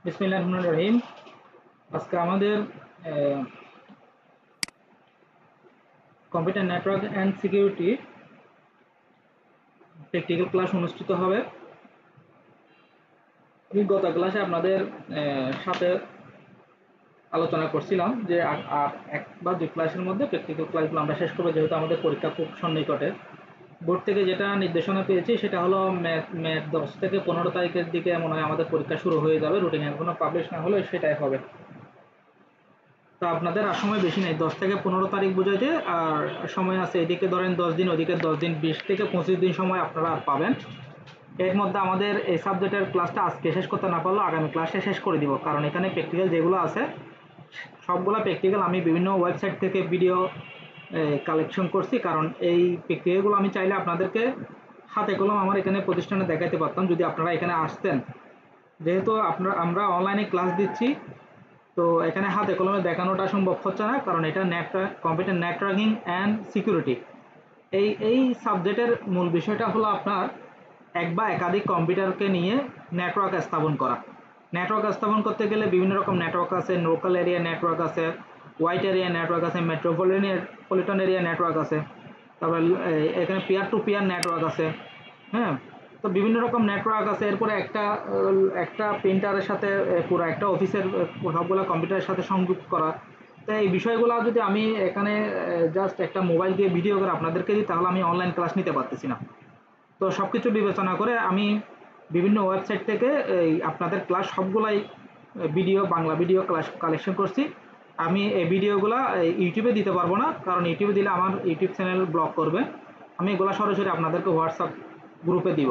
বিসমিল্লাহির রহমানির রহিম। আজকে আমাদের computer network and security practical class অনুষ্ঠিত হবে। আমি গত ক্লাসে আপনাদের সাথে আলোচনা করছিলাম যে আর এক বা দুই ক্লাসের মধ্যে প্র্যাকটিক্যাল ক্লাসগুলো আমরা শেষ করবো, যেহেতু আমাদের পরীক্ষা খুব সন্নিকটে। বোর্ড থেকে যেটা নির্দেশনা পেয়েছি সেটা হলো মে 10 থেকে 15 তারিখের দিকে মনে হয় আমাদের পরীক্ষা শুরু হয়ে যাবে। রুটিন এখনো পাবলিশ না হলে সেটাই হবে। তো আপনাদের আর সময় বেশি নেই, 10 থেকে 15 তারিখ বুঝাইতে আর সময় আছে। এদিকে ধরেন 10 দিন, ওদিকে 10 দিন, 20 থেকে 25 দিন সময় আপনারা পাবেন। এর মধ্যে আমাদের এই সাবজেক্টের ক্লাসটা আজকে শেষ করতে না পারলেও আগামী ক্লাসে শেষ করে দিব, কারণ এখানে প্র্যাকটিক্যাল যেগুলো আছে সবগুলো প্র্যাকটিক্যাল আমি বিভিন্ন ওয়েবসাইট থেকে ভিডিও কালেকশন করছি। কারণ এই প্র্যাকটিক্যালগুলো আমি চাইলে আপনাদেরকে হাতে কলম আমার এখানে প্রতিষ্ঠানে দেখাতে পারতাম যদি আপনারা এখানে আসতেন। যেহেতু আমরা অনলাইনে ক্লাস দিচ্ছি, তো এখানে হাতে কলমে দেখানোটা সম্ভব হচ্ছে না, কারণ এটা কম্পিউটার নেটওয়ার্কিং অ্যান্ড সিকিউরিটি। এই সাবজেক্টের মূল বিষয়টা হলো আপনার এক বা একাধিক কম্পিউটারকে নিয়ে নেটওয়ার্ক স্থাপন করা। নেটওয়ার্ক স্থাপন করতে গেলে বিভিন্ন রকম নেটওয়ার্ক আছে, লোকাল এরিয়া নেটওয়ার্ক আছে, হোয়াইট এরিয়া নেটওয়ার্ক আছে, মেট্রোপলিটন এরিয়া নেটওয়ার্ক আছে, তারপরে এখানে পিয়ার টু পিয়ার নেটওয়ার্ক আছে। হ্যাঁ, তো বিভিন্ন রকম নেটওয়ার্ক আছে। এরপরে একটা প্রিন্টারের সাথে পুরো একটা অফিসের সবগুলো কম্পিউটারের সাথে সংযুক্ত করা। তো এই বিষয়গুলো যদি আমি এখানে জাস্ট একটা মোবাইল দিয়ে ভিডিও করে আপনাদেরকে দিই, তাহলে আমি অনলাইন ক্লাস নিতে পারতেছি না। তো সব কিছু বিবেচনা করে আমি বিভিন্ন ওয়েবসাইট থেকে আপনাদের ক্লাস সবগুলাই video, Bangla video class collection করছি। আমি এই ভিডিওগুলো ইউটিউবে দিতে পারবো না, কারণ ইউটিউবে দিলে আমার ইউটিউব চ্যানেল ব্লক করবে। আমি এগুলো সরাসরি আপনাদেরকে হোয়াটসঅ্যাপ গ্রুপে দিব।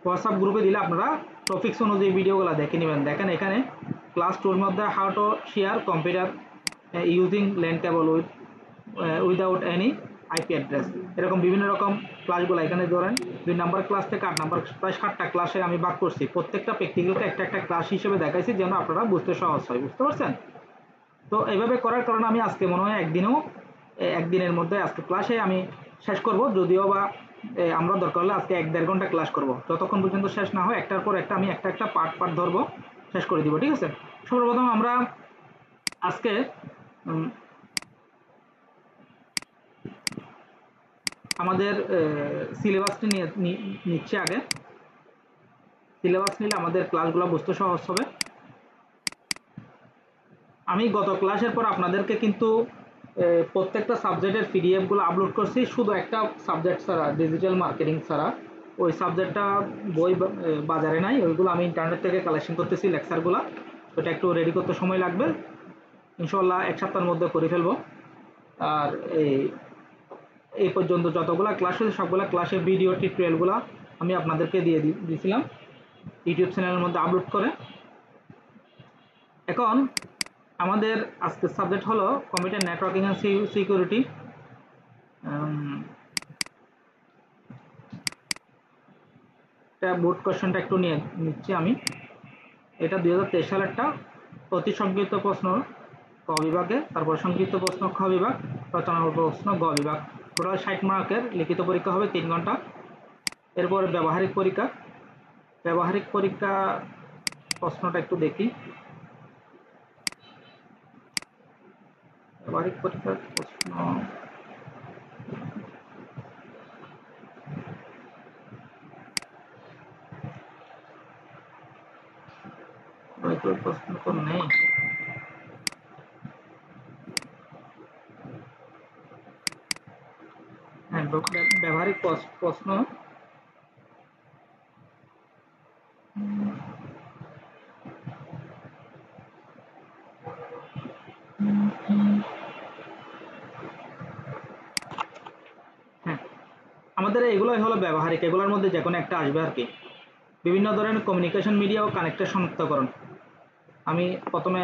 হোয়াটসঅ্যাপ গ্রুপে দিলে আপনারা টপিক্স অনুযায়ী ভিডিওগুলো দেখে নেবেন। দেখেন এখানে ক্লাস 2 মধ্যে how to share computer using LAN cable without any IP address, এরকম বিভিন্ন রকম ক্লাসগুলো এখানে ধরেন 2 নাম্বার ক্লাস থেকে 8 নাম্বার প্রায় 7টা ক্লাসে আমি ভাগ করছি। প্রত্যেকটা প্র্যাকটিক্যালকে একটা একটা ক্লাস হিসেবে দেখাইছি যেন আপনারা বুঝতে সহজ হয়। বুঝতে পারছেন? তো এইভাবে করার কারণে আমি আজকে মনে হয় একদিনের মধ্যে আজকে ক্লাসে আমি শেষ করব। যদিও বা আমরা দরকার হলে আজকে 1-1.5 ঘন্টা ক্লাস করব, যতক্ষণ পর্যন্ত শেষ না হয় একটার পর একটা আমি একটা একটা পার্ট ধরবো, শেষ করে দিব। ঠিক আছে? সর্বপ্রথম আমরা আজকে আমাদের সিলেবাসটি নিচ্ছে আগে। সিলেবাস নিলে আমাদের ক্লাসগুলো বুঝতে সহজ হবে। আমি গত ক্লাসের পর আপনাদেরকে কিন্তু প্রত্যেকটা সাবজেক্টের পিডিএফগুলো আপলোড করছি, শুধু একটা সাবজেক্ট ছাড়া, ডিজিটাল মার্কেটিং ছাড়া। ওই সাবজেক্টটা বই বাজারে নাই, ওইগুলো আমি ইন্টারনেট থেকে কালেকশন করতেছি লেকচারগুলো। ওটা একটু রেডি করতে সময় লাগবে, ইনশাল্লাহ 1 সপ্তাহের মধ্যে করে ফেলবো। আর এই পর্যন্ত যতগুলো ক্লাস হয়েছে সবগুলো ক্লাসের ভিডিও টিউটোরিয়ালগুলো আমি আপনাদেরকে দিয়ে দিয়েছিলাম ইউটিউব চ্যানেলের মধ্যে আপলোড করে। এখন আমাদের আজকের সাবজেক্ট হলো কম্পিউটার নেটওয়ার্কিং অ্যান্ড সিকিউরিটি। এটা বোর্ড কোশ্চেনটা একটু নিচ্ছি আমি। এটা 2023 সালেরটা। অতি সংক্ষিপ্ত প্রশ্ন ক বিভাগে, তারপর সংক্ষিপ্ত প্রশ্ন খ বিভাগ, রচনামূলক প্রশ্ন গ বিভাগ। টোটাল 60 মার্কের লিখিত পরীক্ষা হবে 3 ঘন্টা। এরপর ব্যবহারিক পরীক্ষা। ব্যবহারিক পরীক্ষা প্রশ্নটা একটু দেখি। ব্যবহারিক পরীক্ষার প্রশ্ন প্রশ্ন তো নেই। হ্যাঁ, ব্যবহারিক প্রশ্ন হ্যাঁ, আমাদের এগুলোই হলো ব্যবহারিক, এগুলোর মধ্যে যে কোনো একটা আসবে আর কি। বিভিন্ন ধরনের কমিউনিকেশন মিডিয়া ও কানেক্টের শনাক্তকরণ। আমি প্রথমে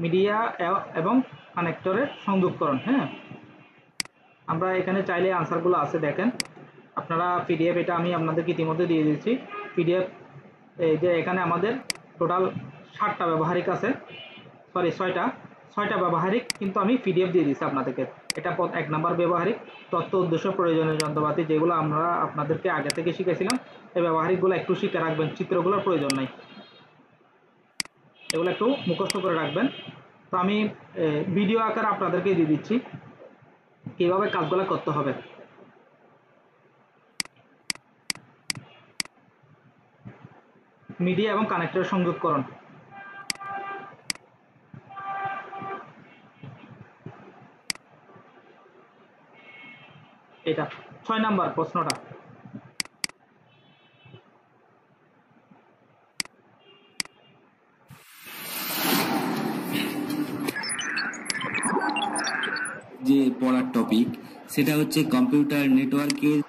মিডিয়া এবং কানেক্টরের সংযোগকরণ। হ্যাঁ, আমরা এখানে চাইলে আনসারগুলো আছে, দেখেন আপনারা পিডিএফ, এটা আমি আপনাদেরকে ইতিমধ্যে দিয়ে দিচ্ছি পিডিএফ। এই যে এখানে আমাদের টোটাল 7টা ব্যবহারিক আছে, সরি 6টা ব্যবহারিক, কিন্তু আমি পিডিএফ দিয়ে দিচ্ছি আপনাদেরকে। এটা 1 নাম্বার ব্যবহারিক, তথ্য উদ্দেশ্য প্রয়োজনীয় যন্ত্রপাতি যেগুলো আমরা আপনাদেরকে আগে থেকে শিখেছিলাম, এই ব্যবহারিকগুলো একটু শিখে রাখবেন, চিত্রগুলোর প্রয়োজন নাই, এগুলো একটু মুখস্থ করে রাখবেন। তো আমি ভিডিও আকারে আপনাদেরকে দিয়ে দিচ্ছি কীভাবে কাজগুলো করতে হবে। মিডিয়া এবং কানেক্টর সংযোগকরণ, এটা 6 নাম্বার প্রশ্নটা। যে পড়ার টপিক সেটা হচ্ছে কম্পিউটার নেটওয়ার্কের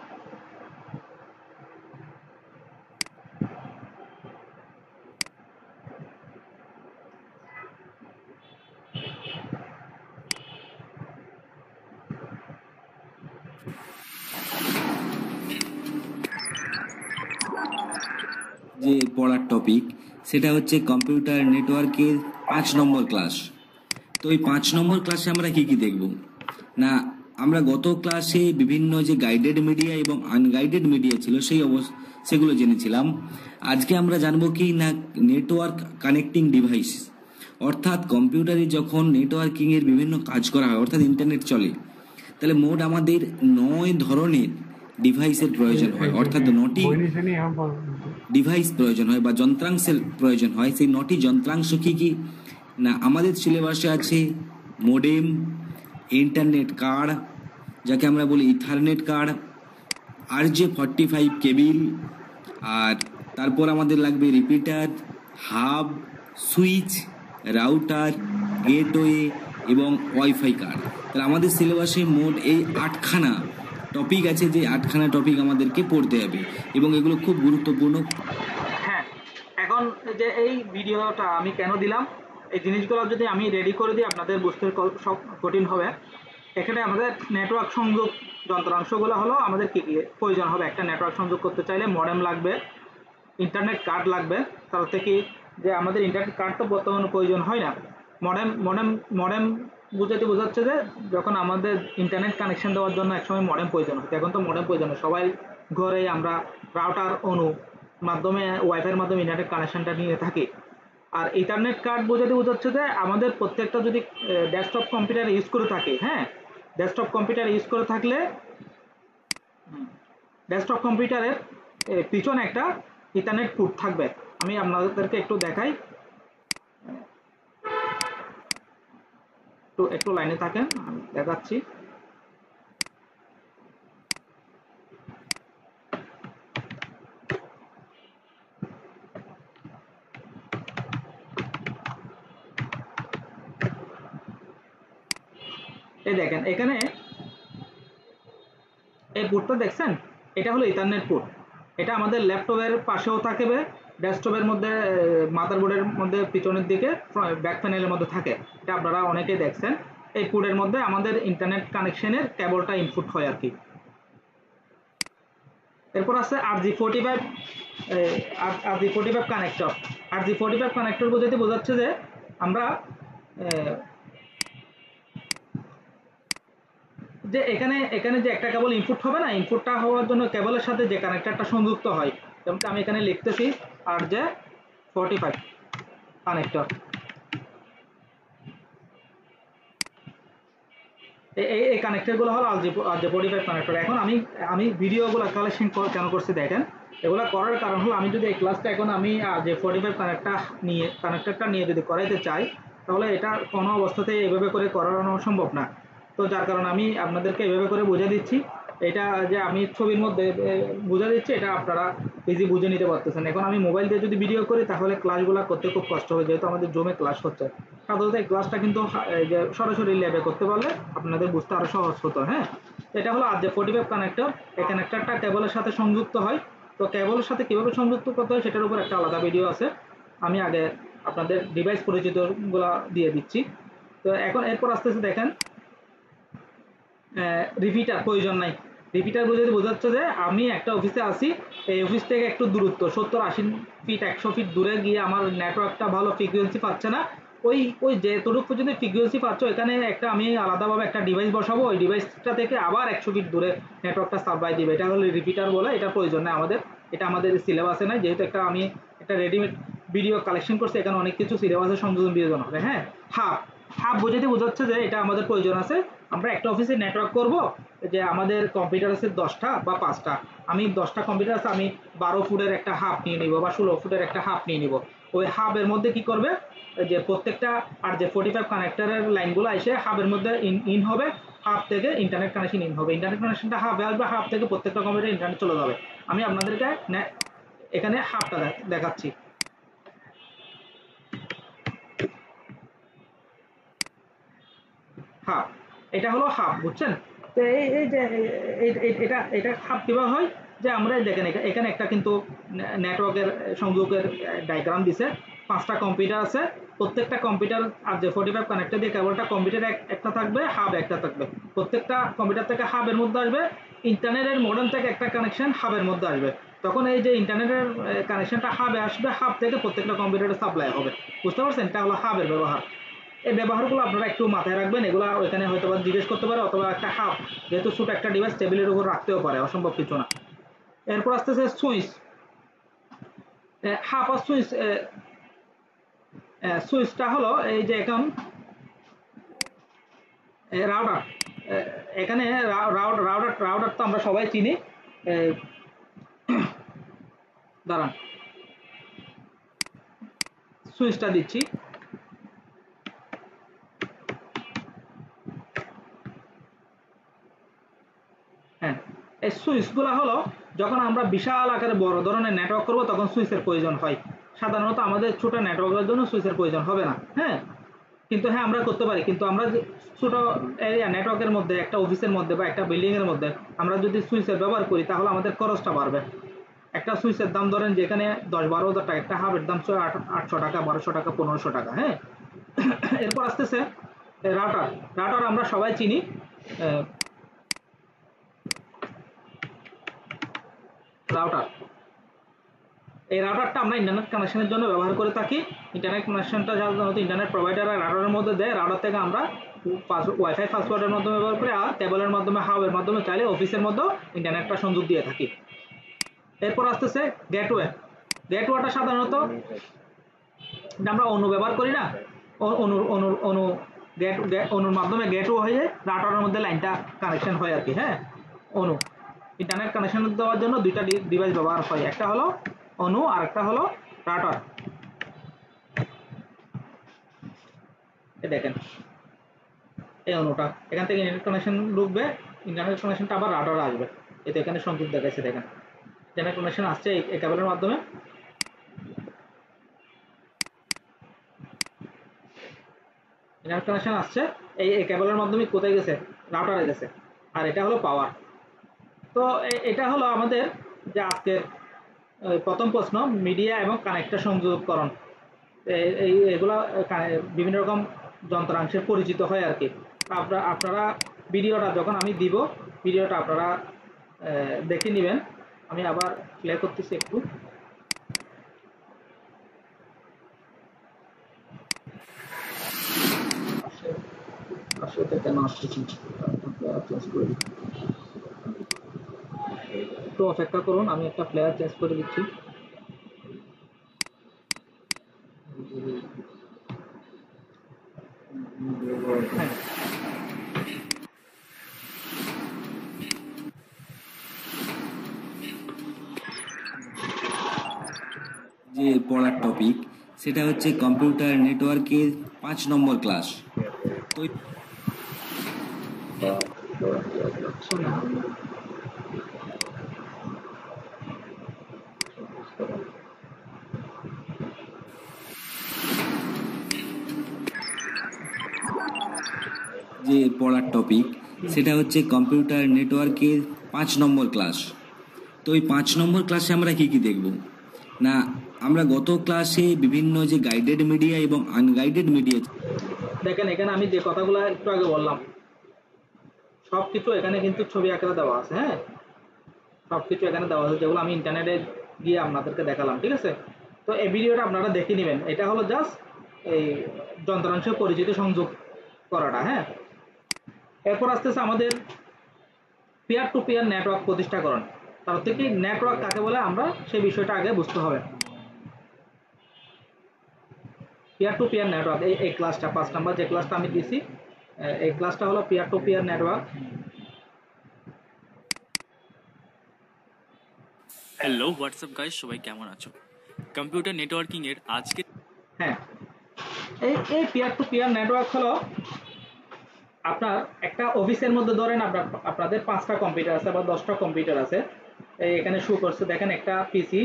যে পড়ার টপিক সেটা হচ্ছে কম্পিউটার নেটওয়ার্কের 5 নম্বর ক্লাস। তো এই 5 নম্বর ক্লাসে আমরা কি কি দেখব না, আমরা গত ক্লাসে বিভিন্ন যে গাইডেড মিডিয়া এবং আনগাইডেড মিডিয়া ছিল সেগুলো জেনেছিলাম। আজকে আমরা জানবো কি না নেটওয়ার্ক কানেক্টিং ডিভাইস, অর্থাৎ কম্পিউটারে যখন নেটওয়ার্কিং এর বিভিন্ন কাজ করা হয় অর্থাৎ ইন্টারনেট চলে, তাহলে মোট আমাদের 9 ধরনের ডিভাইসের প্রয়োজন হয়, অর্থাৎ 9টি ডিভাইস প্রয়োজন হয় বা যন্ত্রাংশের প্রয়োজন হয়। সেই 9টি যন্ত্রাংশ কি কি না, আমাদের সিলেবাসে আছে মোডেম, ইন্টারনেট কার্ড যাকে আমরা বলি ইথারনেট কার্ড, RJ45 কেবিল, আর তারপর আমাদের লাগবে repeater, hub, switch, router, gateway এবং ওয়াইফাই কার্ড। তাহলে আমাদের সিলেবাসে মোট এই 8খানা টপিক আছে, যে 8খানা টপিক আমাদেরকে পড়তে হবে এবং এগুলো খুব গুরুত্বপূর্ণ। হ্যাঁ, এখন যে এই ভিডিওটা আমি কেন দিলাম, এই জিনিসগুলো যদি আমি রেডি করে দিই আপনাদের বুঝতে সব কঠিন হবে। এখানে আমাদের নেটওয়ার্ক সংযোগ যন্ত্রাংশগুলো হলো আমাদের কী কী প্রয়োজন হবে। একটা নেটওয়ার্ক সংযোগ করতে চাইলে মডেম লাগবে, ইন্টারনেট কার্ড লাগবে। তার থেকে যে আমাদের ইন্টারনেট কার্ড তো বর্তমানে প্রয়োজন হয় না, মডেম মডেম মডেম বোঝাচ্ছে যে যখন আমাদের ইন্টারনেট কানেকশন দেওয়ার জন্য একসময় মডেম প্রয়োজন হতো, এখন তো মডেম প্রয়োজন হয়, সবাই ঘরে আমরা রাউটার মাধ্যমে ওয়াইফাইয়ের মাধ্যমে ইন্টারনেট কানেকশনটা নিয়ে থাকি। আর ইন্টারনেট কার্ড বোঝাচ্ছে যে আমাদের প্রত্যেকটা যদি ডেস্কটপ কম্পিউটার ইউজ করে থাকি, হ্যাঁ, ডেস্কটপ কম্পিউটার ইউজ করে থাকলে ডেস্কটপ কম্পিউটারের পিছনে একটা ইথারনেট পোর্ট থাকবে। আমি আপনাদেরকে একটু দেখাই, একটু লাইনে থাকেন, আমি দেখাচ্ছি। এই দেখেন এখানে এই পোর্টটা দেখছেন, এটা হলো ইথারনেট পোর্ট। এটা আমাদের ল্যাপটপের পাশেও থাকবে, ডেস্কটপের মধ্যে মাদারবোর্ডের মধ্যে পিছনের দিকে ব্যাক প্যানেলের মধ্যে থাকে, এটা আপনারা অনেকেই দেখছেন। এই পোর্টের মধ্যে আমাদের ইন্টারনেট কানেকশনের কেবলটা ইনপুট হয় আর কি। এরপর আছে RJ45 কানেক্টর। RJ45 কানেক্টর বোঝাচ্ছে যে আমরা যে এখানে যে একটা কেবল ইনপুট হবে না, ইনপুটটা হওয়ার জন্য কেবলের সাথে যে কানেক্টরটা সংযুক্ত হয়, যেমন আমি এখানে লিখতেছি RJ45 কানেক্টর। এই কানেক্টরগুলো হলো RJ45 কানেক্টর। এখন আমি ভিডিওগুলো কালেকশন কেন করছি দেখেন, এগুলো করার কারণ হলো আমি যদি এই ক্লাসটা এখন আমি RJ45 কানেক্টরটা নিয়ে যদি করাইতে চাই, তাহলে এটা কোনো অবস্থাতেই এভাবে করে করানো সম্ভব না। তো যার কারণে আমি আপনাদেরকে এভাবে করে বুঝে দিচ্ছি, এটা যে আমি ছবির মধ্যে বুঝে দিচ্ছি, এটা আপনারা ইজি বুঝে নিতে পারতেছেন। এখন আমি মোবাইল দিয়ে যদি ভিডিও করি তাহলে ক্লাসগুলো করতে খুব কষ্ট হবে, যেহেতু আমাদের জমে ক্লাস হচ্ছে। সাধারণত এই ক্লাসটা কিন্তু যে সরাসরি ল্যাবে করতে পারলে আপনাদের বুঝতে আরও সহজ হতো। হ্যাঁ, এটা হলো RJ45 কানেক্টর। এই কানেক্টরটা কেবলের সাথে সংযুক্ত হয়। তো কেবলের সাথে কীভাবে সংযুক্ত করতে হয় সেটার উপর একটা আলাদা ভিডিও আছে, আমি আগে আপনাদের ডিভাইস পরিচিতগুলো দিয়ে দিচ্ছি। তো এখন এরপর আস্তে আস্তে দেখেন রিপিটার প্রয়োজন নাই। রিপিটার বোঝাচ্ছে যে আমি একটা অফিসে আছি, এই অফিস থেকে একটু দূরত্ব 70-80 ফিট 100 ফিট দূরে গিয়ে আমার নেটওয়ার্কটা ভালো ফ্রিকোয়েন্সি পাচ্ছে না, ওই ওই যেটুকু পর্যন্ত ফ্রিকোয়েন্সি পাচ্ছ এখানে একটা আমি আলাদাভাবে একটা ডিভাইস বসাবো, ওই ডিভাইসটা থেকে আবার 100 ফিট দূরে নেটওয়ার্কটা সাপ্লাই দিবে। এটা হলো রিপিটার বলে, এটা প্রয়োজন নেই আমাদের, এটা আমাদের সিলেবাসে নাই, যেহেতু আমি একটা রেডিমেড ভিডিও কালেকশন করছি, এখানে অনেক কিছু সিলেবাসে সংযোজন প্রয়োজন হবে। হ্যাঁ, হাফ হাফ বোঝাচ্ছে যে এটা আমাদের প্রয়োজন আছে। আমরা একটা অফিসে নেটওয়ার্ক করব, যে আমাদের কম্পিউটার আছে 10টা বা 5টা, আমি 10টা কম্পিউটার আছে, আমি 12 ফুটের একটা হাফ নিয়ে নিব বা 16 ফুটের একটা হাফ নিয়ে নিব। ওই হাবের মধ্যে কি করবে, যে প্রত্যেকটা আর যে 45 কানেক্টরের লাইনগুলো এসে হাবের মধ্যে ইন হবে, হাব থেকে ইন্টারনেট কানেকশন ইন হবে, ইন্টারনেট কানেকশনটা হাবে আসবে, হাব থেকে প্রত্যেকটা কম্পিউটার ইন্টারনেট চলে যাবে। আমি আপনাদেরকে এখানে হাবটা দেখাচ্ছি। হাব, এটা হলো হাব, বুঝছেন? তো এই যে এটা এটা হাব কিভাবে হয়, যে আমরা দেখেন এখানে একটা কিন্তু নেটওয়ার্কের সংযোগের ডায়াগ্রাম দিছে। 5টা কম্পিউটার আছে, প্রত্যেকটা কম্পিউটার আর যে 45 কানেক্টর দিয়ে কেবলটা কম্পিউটার একটা থাকবে, হাব একটা থাকবে। প্রত্যেকটা কম্পিউটার থেকে হাবের মধ্যে আসবে, ইন্টারনেটের মডেম থেকে একটা কানেকশন হাবের মধ্যে আসবে। তখন এই যে ইন্টারনেটের কানেকশনটা হাবে আসবে, হাব থেকে প্রত্যেকটা কম্পিউটারে সাপ্লাই হবে। বুঝতে পারছেন? এটা হলো হাবের ব্যবহার। এই ব্যবহারগুলো আপনারা একটু মাথায় রাখবেন, এগুলো ওইখানে হয়তো জিজ্ঞেস করতে পারে, অথবা একটা হাব যেহেতু ছোট একটা ডিভাইস টেবিলের উপর রাখতেও পারে, অসম্ভব কিছু না। এরপর আসতেছে সুইচ, হাব আর সুইচ। সুইচটা হলো এই যে এখন রাউটার, এখানে রাউটার তো আমরা সবাই চিনি। দাঁড়ান, সুইচটা দিচ্ছি। হ্যাঁ, এই সুইচগুলো হলো যখন আমরা বিশাল আকারে বড় ধরনের নেটওয়ার্ক করব তখন সুইচের প্রয়োজন হয়। সাধারণত আমাদের ছোট নেটওয়ার্কের জন্য সুইচের প্রয়োজন হবে না। হ্যাঁ, কিন্তু হ্যাঁ আমরা করতে পারি, কিন্তু আমরা ছোট এরিয়া নেটওয়ার্কের মধ্যে একটা অফিসের মধ্যে বা একটা বিল্ডিং এর মধ্যে আমরা যদি সুইচের ব্যবহার করি তাহলে আমাদের খরচটা বাড়বে। একটা সুইচের দাম ধরেন যেখানে 10-12 হাজার টাকা, একটা হাবের দাম 800 টাকা, 1200 টাকা, 1500 টাকা। হ্যাঁ, এরপর আসতেছে রাউটার। রাউটার আমরা সবাই চিনি। রাউটার, এই রাউটারটা আমরা ইন্টারনেট কানেকশনের জন্য ব্যবহার করে থাকি। ইন্টারনেট কানেকশনটা সাধারণত ইন্টারনেট প্রোভাইডার রাউটারের মধ্যে দেয়, রাউটার থেকে আমরা ওয়াইফাই পাসওয়ার্ডের মাধ্যমে ব্যবহার করে, আর কেবলের মাধ্যমে হাবের মাধ্যমে চাইলে অফিসের মধ্যেও ইন্টারনেটটা সংযোগ দিয়ে থাকি। এরপর আসতেছে গেটওয়ে। গেটওয়েটা সাধারণত আমরা অনু ব্যবহার করি না, অনু অনু অনু অনুর মাধ্যমে গেটওয়ে হয়ে রাউটারের মধ্যে লাইনটা কানেকশন হয় আর কি। হ্যাঁ, অনু ইন্টারনেট কানেকশন দেওয়ার জন্য দুইটা ডিভাইস ব্যবহার হয়, একটা হলো অনু আর একটা হলো রাউটার। দেখেন এই অনুটা এখান থেকে ইন্টারনেট কানেকশন ঢুকবে, ইন্টারনেট কানেকশনটা আবার রাউটারে আসবে। এই তো এখানে সংযোগ দেখাচ্ছে, দেখেন ইন্টারনেট কানেকশন আসছে এই কেবলের মাধ্যমে, ইন্টারনেট কানেকশন আসছে এই কেবলের মাধ্যমে কোথায় গেছে, রাউটারে গেছে। আর এটা হলো পাওয়ার। তো এটা হলো আমাদের যে আজকের প্রথম প্রশ্ন, মিডিয়া এবং কানেক্টর সংযোগকরণ। এগুলা বিভিন্ন রকম যন্ত্রাংশে পরিচিত হয় আর কি। আপনারা ভিডিওটা যখন আমি দিব, ভিডিওটা আপনারা দেখে নেবেন। আমি আবার প্লে করতেছি একটু। আসলে কেন আসতেছি একটু অপেক্ষা করুন, আমি একটা প্লেয়ার চেঞ্জ করে দিচ্ছি। হ্যাঁ, যে পড়ার টপিক সেটা হচ্ছে কম্পিউটার নেটওয়ার্কের 5 নম্বর ক্লাস। তো যে পড়ার টপিক সেটা হচ্ছে কম্পিউটার নেটওয়ার্কের 5 নম্বর ক্লাস। তো এই 5 নম্বর ক্লাসে আমরা কি কি দেখব? না, আমরা গত ক্লাসে বিভিন্ন যে গাইডেড মিডিয়া এবং আনগাইডেড মিডিয়া, দেখেন এখানে আমি যে কথাগুলো একটু আগে বললাম সবকিছু এখানে কিন্তু ছবি আকারে দেওয়া আছে। হ্যাঁ, সবকিছু এখানে দেওয়া আছে যেগুলো আমি ইন্টারনেটে গিয়ে আপনাদেরকে দেখালাম, ঠিক আছে? তো এই ভিডিওটা আপনারা দেখে নেবেন। এটা হলো জাস্ট এই যন্ত্রাংশের পরিচিত সংযোগ করাটা। হ্যাঁ, এরপর আসতেছে আমাদের পিয়ার টু পিয়ার নেটওয়ার্ক প্রতিষ্ঠাকরণ। তার থেকে নেটওয়ার্ক কাকে বলে আমরা সেই বিষয়টা আগে বুঝতে হবে। পিয়ার টু পিয়ার নেটওয়ার্ক, এই ক্লাসটা 5 নাম্বার যে ক্লাসটা আমি দিছি, এই ক্লাসটা হলো peer to peer network. Hello WhatsApp guys, সবাই কেমন আছো? কম্পিউটার নেটওয়ার্কিং এর আজকে হ্যাঁ, এই পিয়ার টু পিয়ার নেটওয়ার্ক হলো আপনার একটা অফিসের মধ্যে ধরেন আপনাদের 5টা কম্পিউটার আছে বা 10টা কম্পিউটার আছে। এই এখানে শো করছে দেখেন, একটা পিসি,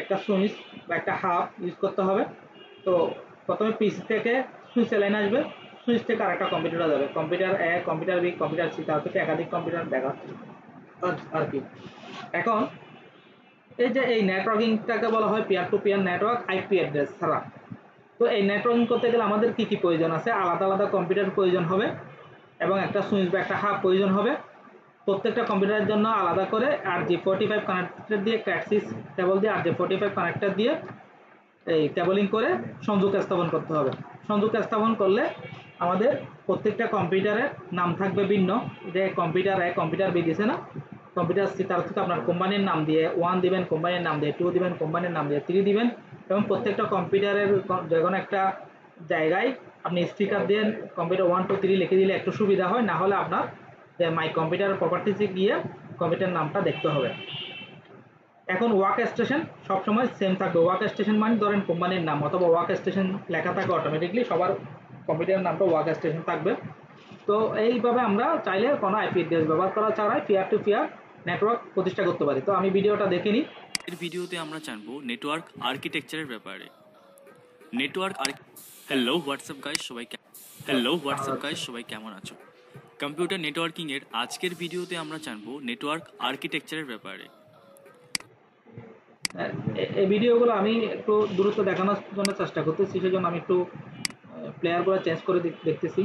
একটা সুইচ বা একটা হাব ইউজ করতে হবে। তো প্রথমে পিসি থেকে সুইচ লাইন আসবে, সুইচ থেকে আরেকটা কম্পিউটারে যাবে, কম্পিউটার এ, কম্পিউটার বি, কম্পিউটার সি, তার থেকে একাধিক কম্পিউটার দেখা আর কি। এখন এই যে এই নেটওয়ার্কিংটাকে বলা হয় peer to peer network IP address ছাড়া। তো এই নেটওয়ার্কিং করতে গেলে আমাদের কি কি প্রয়োজন আছে? আলাদা আলাদা কম্পিউটার প্রয়োজন হবে এবং একটা সুইচ বা একটা হাব প্রয়োজন হবে। প্রত্যেকটা কম্পিউটারের জন্য আলাদা করে RJ45 কানেক্টর দিয়ে, ক্যাটসিস কেবল দিয়ে RJ45 কানেক্টর দিয়ে এই কেবলিং করে সংযোগ স্থাপন করতে হবে। সংযোগ স্থাপন করলে আমাদের প্রত্যেকটা কম্পিউটারের নাম থাকবে ভিন্ন, যে কম্পিউটার এ, কম্পিউটার বি দিছে না, কম্পিউটার সি, তার থেকে আপনার কোম্পানির নাম দিয়ে 1 দিবেন, কোম্পানির নাম দিয়ে 2 দিবেন, কোম্পানির নাম দিয়ে 3 দিবেন। এবং প্রত্যেকটা কম্পিউটারের যে কোনো একটা জায়গায় আপনি স্টিকার দিয়ে কম্পিউটার 1 2 3 লিখে দিলে একটু সুবিধা হয়, না হলে আপনার যে মাই কম্পিউটার প্রপার্টিসে গিয়ে কম্পিউটার নামটা দেখতে হবে। এখন ওয়ার্ক স্টেশন সবসময় সেম থাকবে। ওয়ার্ক স্টেশন মানে ধরেন কোম্পানির নাম অথবা ওয়ার্ক স্টেশন লেখা থাকে, অটোমেটিকলি সবার কম্পিউটারের নামটা ওয়ার্ক স্টেশন থাকবে। তো এইভাবে আমরা চাইলে কোনো আইপি অ্যাড্রেস ব্যবহার করা ছাড়াই পিয়ার টু পিয়ার নেটওয়ার্ক প্রতিষ্ঠা করতে পারি। তো আমি ভিডিওটা দেখে নিই। এর ভিডিওতে আমরা জানবো নেটওয়ার্ক আর্কিটেকচারের ব্যাপারে। হ্যালো হোয়াটসঅ্যাপ গাইস, সবাই কেমন আছো? কম্পিউটার নেটওয়ার্কিং এর আজকের ভিডিওতে আমরা জানবো নেটওয়ার্ক আর্কিটেকচারের ব্যাপারে। এই ভিডিওগুলো আমি একটু দ্রুত দেখানোর জন্য চেষ্টা করতেছি, সেজন্য আমি একটু প্লেয়ারগুলো চেঞ্জ করে দেখতেছি।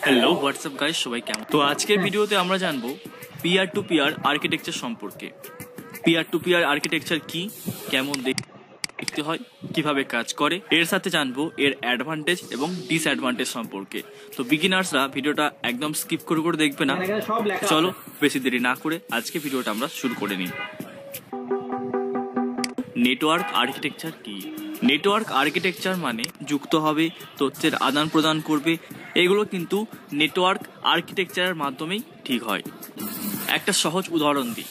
হ্যালো হোয়াটসঅ্যাপ গাইস, সবাই কেমন? তো আজকের ভিডিওতে আমরা জানবো পিয়ার টু পিয়ার আর্কিটেকচার সম্পর্কে। পিয়ার টু পিয়ার আর্কিটেকচার কি, কেমন দেখতে হয়, কিভাবে কাজ করে, এর সাথে জানবো এর অ্যাডভান্টেজ এবং ডিসঅ্যাডভান্টেজ সম্পর্কে। তো বিগিনার্সরা ভিডিওটা একদম স্কিপ করে দেখবে না। চলো বেশি দেরি না করে আজকে ভিডিওটা আমরা শুরু করে নিই। নেটওয়ার্ক আর্কিটেকচার কি? নেটওয়ার্ক আর্কিটেকচার মানে যুক্ত হবে, তথ্যের আদান প্রদান করবে, এগুলো কিন্তু নেটওয়ার্ক আর্কিটেকচারের মাধ্যমেই ঠিক হয়। একটা সহজ উদাহরণ দিই,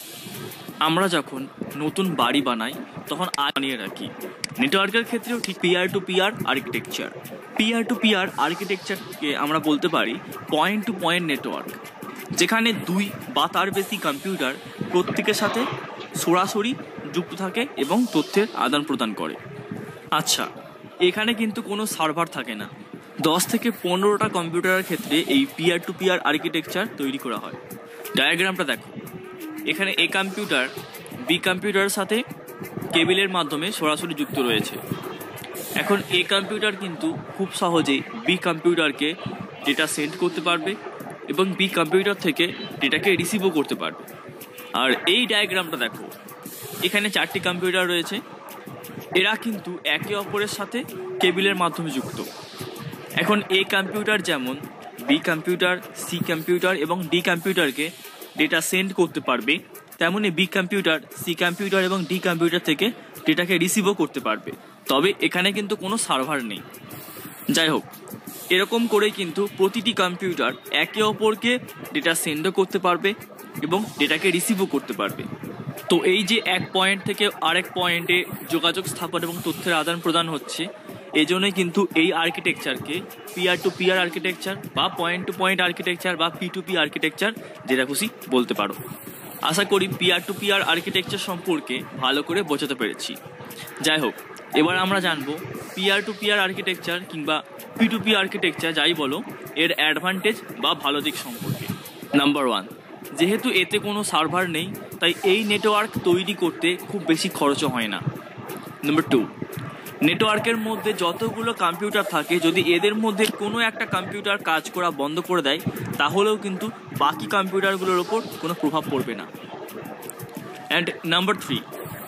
আমরা যখন নতুন বাড়ি বানাই তখন বানিয়ে রাখি। নেটওয়ার্কের ক্ষেত্রেও ঠিক peer to peer architecture. Peer to peer আর্কিটেকচারকে আমরা বলতে পারি পয়েন্ট টু পয়েন্ট নেটওয়ার্ক, যেখানে 2 বা তার বেশি কম্পিউটার প্রত্যেকের সাথে সরাসরি যুক্ত থাকে এবং তথ্যের আদান প্রদান করে। আচ্ছা, এখানে কিন্তু কোনো সার্ভার থাকে না। 10 থেকে 15টা কম্পিউটারের ক্ষেত্রে এই পিয়ার টু পিয়ার আর্কিটেকচার তৈরি করা হয়। ডায়াগ্রামটা দেখো, এখানে এ কম্পিউটার বি কম্পিউটারের সাথে কেবিলের মাধ্যমে সরাসরি যুক্ত রয়েছে। এখন এ কম্পিউটার কিন্তু খুব সহজেই বি কম্পিউটারকে ডেটা সেন্ড করতে পারবে এবং বি কম্পিউটার থেকে ডেটাকে রিসিভও করতে পারবে। আর এই ডায়াগ্রামটা দেখো, এখানে 4টি কম্পিউটার রয়েছে, এরা কিন্তু একে অপরের সাথে কেবিলের মাধ্যমে যুক্ত। এখন এ কম্পিউটার যেমন বি কম্পিউটার, সি কম্পিউটার এবং ডি কম্পিউটারকে ডেটা সেন্ড করতে পারবে, তেমনি বি কম্পিউটার, সি কম্পিউটার এবং ডি কম্পিউটার থেকে ডেটাকে রিসিভও করতে পারবে। তবে এখানে কিন্তু কোনো সার্ভার নেই। যাই হোক, এরকম করেই কিন্তু প্রতিটি কম্পিউটার একে অপরকে ডেটা সেন্ডও করতে পারবে এবং ডেটাকে রিসিভও করতে পারবে। তো এই যে এক পয়েন্ট থেকে আরেক পয়েন্টে যোগাযোগ স্থাপন এবং তথ্যের আদান প্রদান হচ্ছে, এই জন্যই কিন্তু এই আর্কিটেকচারকে পিয়ার টু পিয়ার আর্কিটেকচার বা পয়েন্ট টু পয়েন্ট আর্কিটেকচার বা P2P আর্কিটেকচার যেটা খুশি বলতে পারো। আশা করি পিয়ার টু পিয়ার আর্কিটেকচার সম্পর্কে ভালো করে বোঝাতে পেরেছি। যাই হোক, এবার আমরা জানবো পিয়ার টু পিয়ার আর্কিটেকচার কিংবা P2P আর্কিটেকচার যাই বলো, এর অ্যাডভান্টেজ বা ভালো দিক সম্পর্কে। নাম্বার 1, যেহেতু এতে কোনো সার্ভার নেই, তাই এই নেটওয়ার্ক তৈরি করতে খুব বেশি খরচও হয় না। নাম্বার 2, নেটওয়ার্কের মধ্যে যতগুলো কম্পিউটার থাকে, যদি এদের মধ্যে কোনো একটা কম্পিউটার কাজ করা বন্ধ করে দেয়, তাহলেও কিন্তু বাকি কম্পিউটারগুলোর ওপর কোনো প্রভাব পড়বে না। অ্যান্ড নাম্বার 3,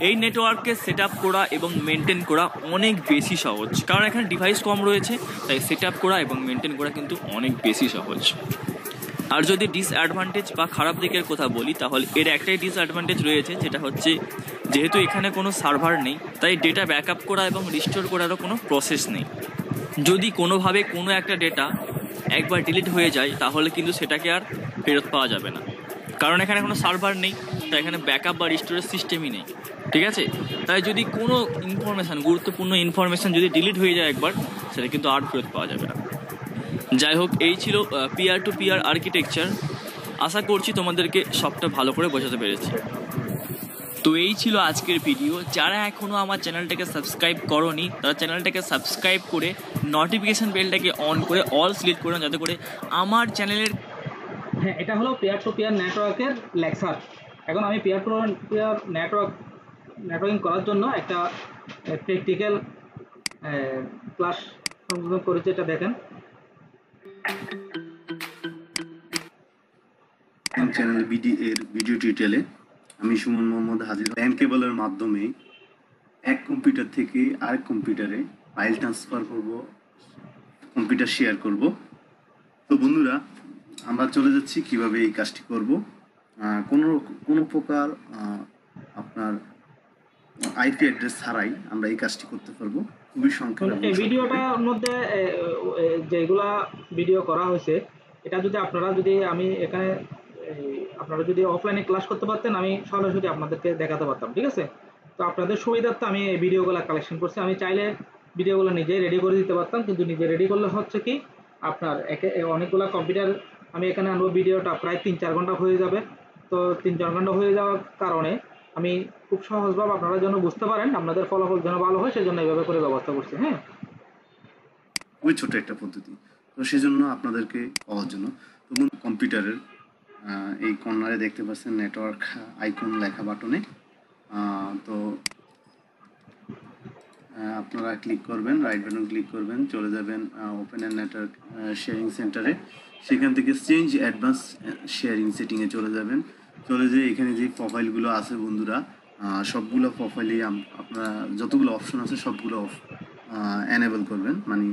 এই নেটওয়ার্ককে সেট আপ করা এবং মেনটেন করা অনেক বেশি সহজ, কারণ এখানে ডিভাইস কম রয়েছে, তাই সেট আপ করা এবং মেনটেন করা কিন্তু অনেক বেশি সহজ। আর যদি ডিসঅ্যাডভান্টেজ বা খারাপ দিকের কথা বলি, তাহলে এর একটাই ডিসঅ্যাডভান্টেজ রয়েছে, যেটা হচ্ছে যেহেতু এখানে কোনো সার্ভার নেই, তাই ডেটা ব্যাকআপ করা এবং রিস্টোর করারও কোনো প্রসেস নেই। যদি কোনোভাবে কোনো একটা ডেটা একবার ডিলিট হয়ে যায়, তাহলে কিন্তু সেটাকে আর ফেরত পাওয়া যাবে না, কারণ এখানে কোনো সার্ভার নেই, তাই এখানে ব্যাকআপ বা রিস্টোরের সিস্টেমই নেই। ঠিক আছে, তাই যদি কোনো ইনফরমেশান, গুরুত্বপূর্ণ ইনফরমেশান যদি ডিলিট হয়ে যায় একবার, সেটা কিন্তু আর ফেরত পাওয়া যাবে না। যাই হোক, এই ছিল পিয়ার টু পিয়ার আর্কিটেকচার। আশা করছি তোমাদেরকে সবটা ভালো করে বোঝাতে পেরেছি। তো এই ছিল আজকের ভিডিও। যারা এখনও আমার চ্যানেলটাকে সাবস্ক্রাইব করোনি, তারা চ্যানেলটাকে সাবস্ক্রাইব করে নোটিফিকেশান বেলটাকে অন করে অল সিলেক্ট করে, যাতে করে আমার চ্যানেলের হ্যাঁ, এটা হলো পেয়ার টু পেয়ার নেটওয়ার্কের লেকচার। এখন আমি পেয়ার টু পেয়ার নেটওয়ার্কিং করার জন্য একটা প্র্যাকটিক্যাল ক্লাস সংযোজন করেছি, এটা দেখেন। চ্যানেল ভিডিও টিউটোরিয়ালে আমি সুমন মোহাম্মদ হাজির। ল্যান কেবলের মাধ্যমে এক কম্পিউটার থেকে আরেক কম্পিউটারে ফাইল ট্রান্সফার করব, কম্পিউটার শেয়ার করব। তো বন্ধুরা, আমরা চলে যাচ্ছি কিভাবে এই কাজটি করব। কোনো প্রকার আপনার আইপি অ্যাড্রেস ছাড়াই আমরা এই কাজটি করতে পারবো, খুবই সংক্ষেপে। এই ভিডিওটার মধ্যে যেগুলা ভিডিও করা হয়েছে, এটা যদি আমি এখানে আপনারা যদি অফলাইনে ক্লাস করতে পারতেন, আমি সরাসরি আপনাদেরকে দেখাতে পারতাম। ঠিক আছে, তো আপনাদের সুবিধার্থে আমি এই ভিডিওগুলো কালেকশন করছি। আমি চাইলে ভিডিওগুলো নিজে রেডি করে দিতে পারতাম, কিন্তু নিজে রেডি করলে হচ্ছে কি, আপনার অনেকগুলো কম্পিউটার আমি এখানে আনবো, ভিডিওটা প্রায় 3-4 ঘন্টা হয়ে যাবে। তো 3-4 ঘন্টা হয়ে যাওয়ার কারণে আমি খুব সহজভাবে আপনারা যেন বুঝতে পারেন, আপনাদের ফলাফল যেন ভালো হয়, সেজন্য এইভাবে করে ব্যবস্থা করছি। হ্যাঁ, খুবই ছোট একটা পদ্ধতি, তো সেজন্য আপনাদেরকে পাওয়ার জন্য। তো কম্পিউটারের এই কর্নারে দেখতে পাচ্ছেন নেটওয়ার্ক আইকন লেখা বাটনে, তো আপনারা ক্লিক করবেন, রাইট বাটন ক্লিক করবেন, চলে যাবেন ওপেন অ্যান্ড নেটওয়ার্ক শেয়ারিং সেন্টারে। সেখান থেকে চেঞ্জ অ্যাডভান্স শেয়ারিং সেটিংয়ে চলে যাবেন। চলে যেয়ে এখানে যে প্রোফাইলগুলো আছে বন্ধুরা, সবগুলো প্রোফাইলেই আপনারা যতগুলো অপশন আছে সবগুলো এনেবল করবেন, মানে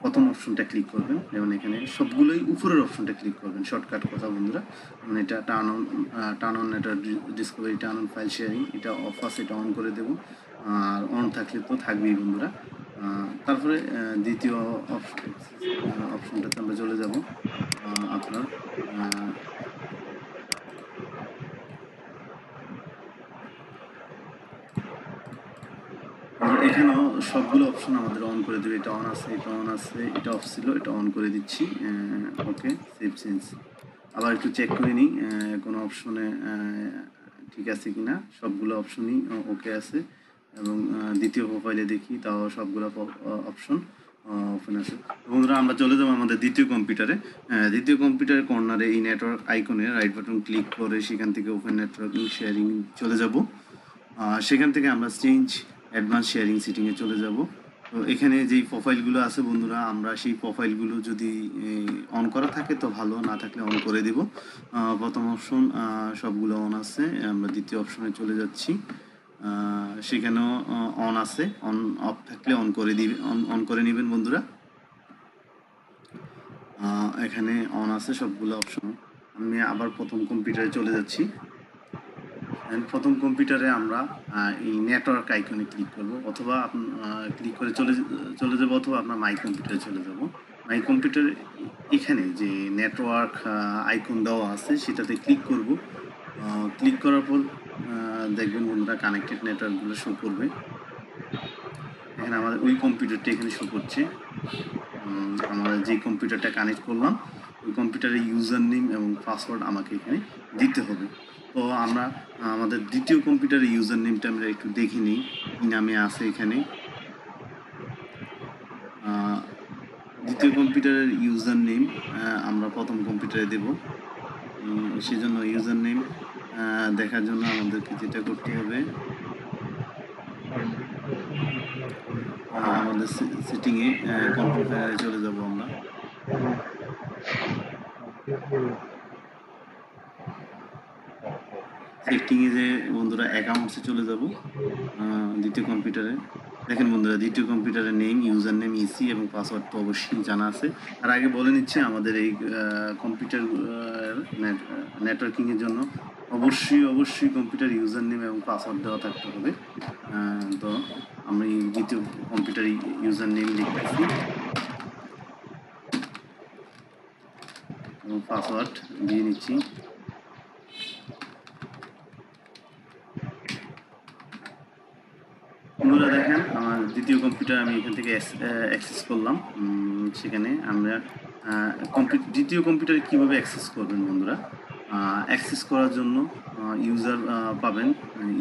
প্রথম অপশনটা ক্লিক করবেন। যেমন এখানে সবগুলোই উপরের অপশনটা ক্লিক করবেন, শর্টকাট কথা বন্ধুরা। মানে এটা turn on network Discovery, turn on file sharing, এটা অফ আছে, এটা অন করে দেবো। আর অন থাকলে তো থাকবেই বন্ধুরা। তারপরে দ্বিতীয় অপশনটাতে আমরা চলে যাব। আপনার এখানেও সবগুলো অপশন আমাদের অন করে দেবে। এটা অন আছে, এটা অন আছে, এটা অফ ছিল, এটা অন করে দিচ্ছি। ওকে, সেভ চেঞ্জ। আবার একটু চেক করে নিই কোনো অপশনে ঠিক আছে কিনা। সবগুলো অপশনই ওকে আছে, এবং দ্বিতীয় প্রোফাইলে দেখি, তাও সবগুলো অপশন ওপেন আছে। বন্ধুরা, আমরা চলে যাবো আমাদের দ্বিতীয় কম্পিউটারে। দ্বিতীয় কম্পিউটারের কর্নারে এই নেটওয়ার্ক আইকনে রাইট বাটন ক্লিক করে সেখান থেকে ওপেন নেটওয়ার্কিং শেয়ারিং চলে যাব। সেখান থেকে আমরা চেঞ্জ অ্যাডভান্স শেয়ারিং সেটিংয়ে চলে যাব। তো এখানে যেই প্রোফাইলগুলো আছে বন্ধুরা, আমরা সেই প্রোফাইলগুলো যদি অন করা থাকে তো ভালো, না থাকলে অন করে দেব। প্রথম অপশন সবগুলো অন আছে, আমরা দ্বিতীয় অপশনে চলে যাচ্ছি। সেখানেও অন আছে, অন অফ থাকলে অন করে নেবেন বন্ধুরা। এখানে অন আছে সবগুলো অপশন। আমি আবার প্রথম কম্পিউটারে চলে যাচ্ছি। প্রথম কম্পিউটারে আমরা এই নেটওয়ার্ক আইকনে ক্লিক করব, অথবা ক্লিক করে চলে যাব, অথবা আপনার মাই কম্পিউটারে চলে যাব। মাই কম্পিউটার এখানে যে নেটওয়ার্ক আইকন দেওয়া আছে সেটাতে ক্লিক করব। ক্লিক করার পর দেখবেন বন্ধুরা কানেক্টেড নেটওয়ার্কগুলো শো করবে। এখানে আমাদের ওই কম্পিউটারটা এখানে শো করছে। আমরা যে কম্পিউটারটা কানেক্ট করলাম ওই কম্পিউটারের ইউজার নেম এবং পাসওয়ার্ড আমাকে এখানে দিতে হবে। তো আমরা আমাদের দ্বিতীয় কম্পিউটারের ইউজার নেমটা আমরা একটু দেখে নিই কী নামে আছে এখানে। দ্বিতীয় কম্পিউটারের ইউজার নেম আমরা প্রথম কম্পিউটারে দেব। সেজন্য ইউজার নেম দেখার জন্য আমাদেরকে যেটা করতে হবে, আমাদের সেটিংয়ে কম্পিউটারে চলে যাব আমরা। সেটিংয়ে যে বন্ধুরা অ্যাকাউন্টসে চলে যাব দ্বিতীয় কম্পিউটারে। দেখেন বন্ধুরা, দ্বিতীয় কম্পিউটারের নেম, ইউজার নেম, ইসি এবং পাসওয়ার্ড তো অবশ্যই জানা আছে। আর আগে বলে নিচ্ছি, আমাদের এই কম্পিউটার নেটওয়ার্কিংয়ের জন্য অবশ্যই কম্পিউটার ইউজার নেম এবং পাসওয়ার্ড দেওয়া থাকতে হবে। তো আমরা এই দ্বিতীয় কম্পিউটার ইউজার নেম লিখতেছি এবং পাসওয়ার্ড দিয়ে নিচ্ছি। বন্ধুরা দেখেন, আমার দ্বিতীয় কম্পিউটার আমি এখান থেকে অ্যাক্সেস করলাম। সেখানে আমরা দ্বিতীয় কম্পিউটারে কীভাবে অ্যাক্সেস করবেন বন্ধুরা, অ্যাক্সেস করার জন্য ইউজার পাবেন,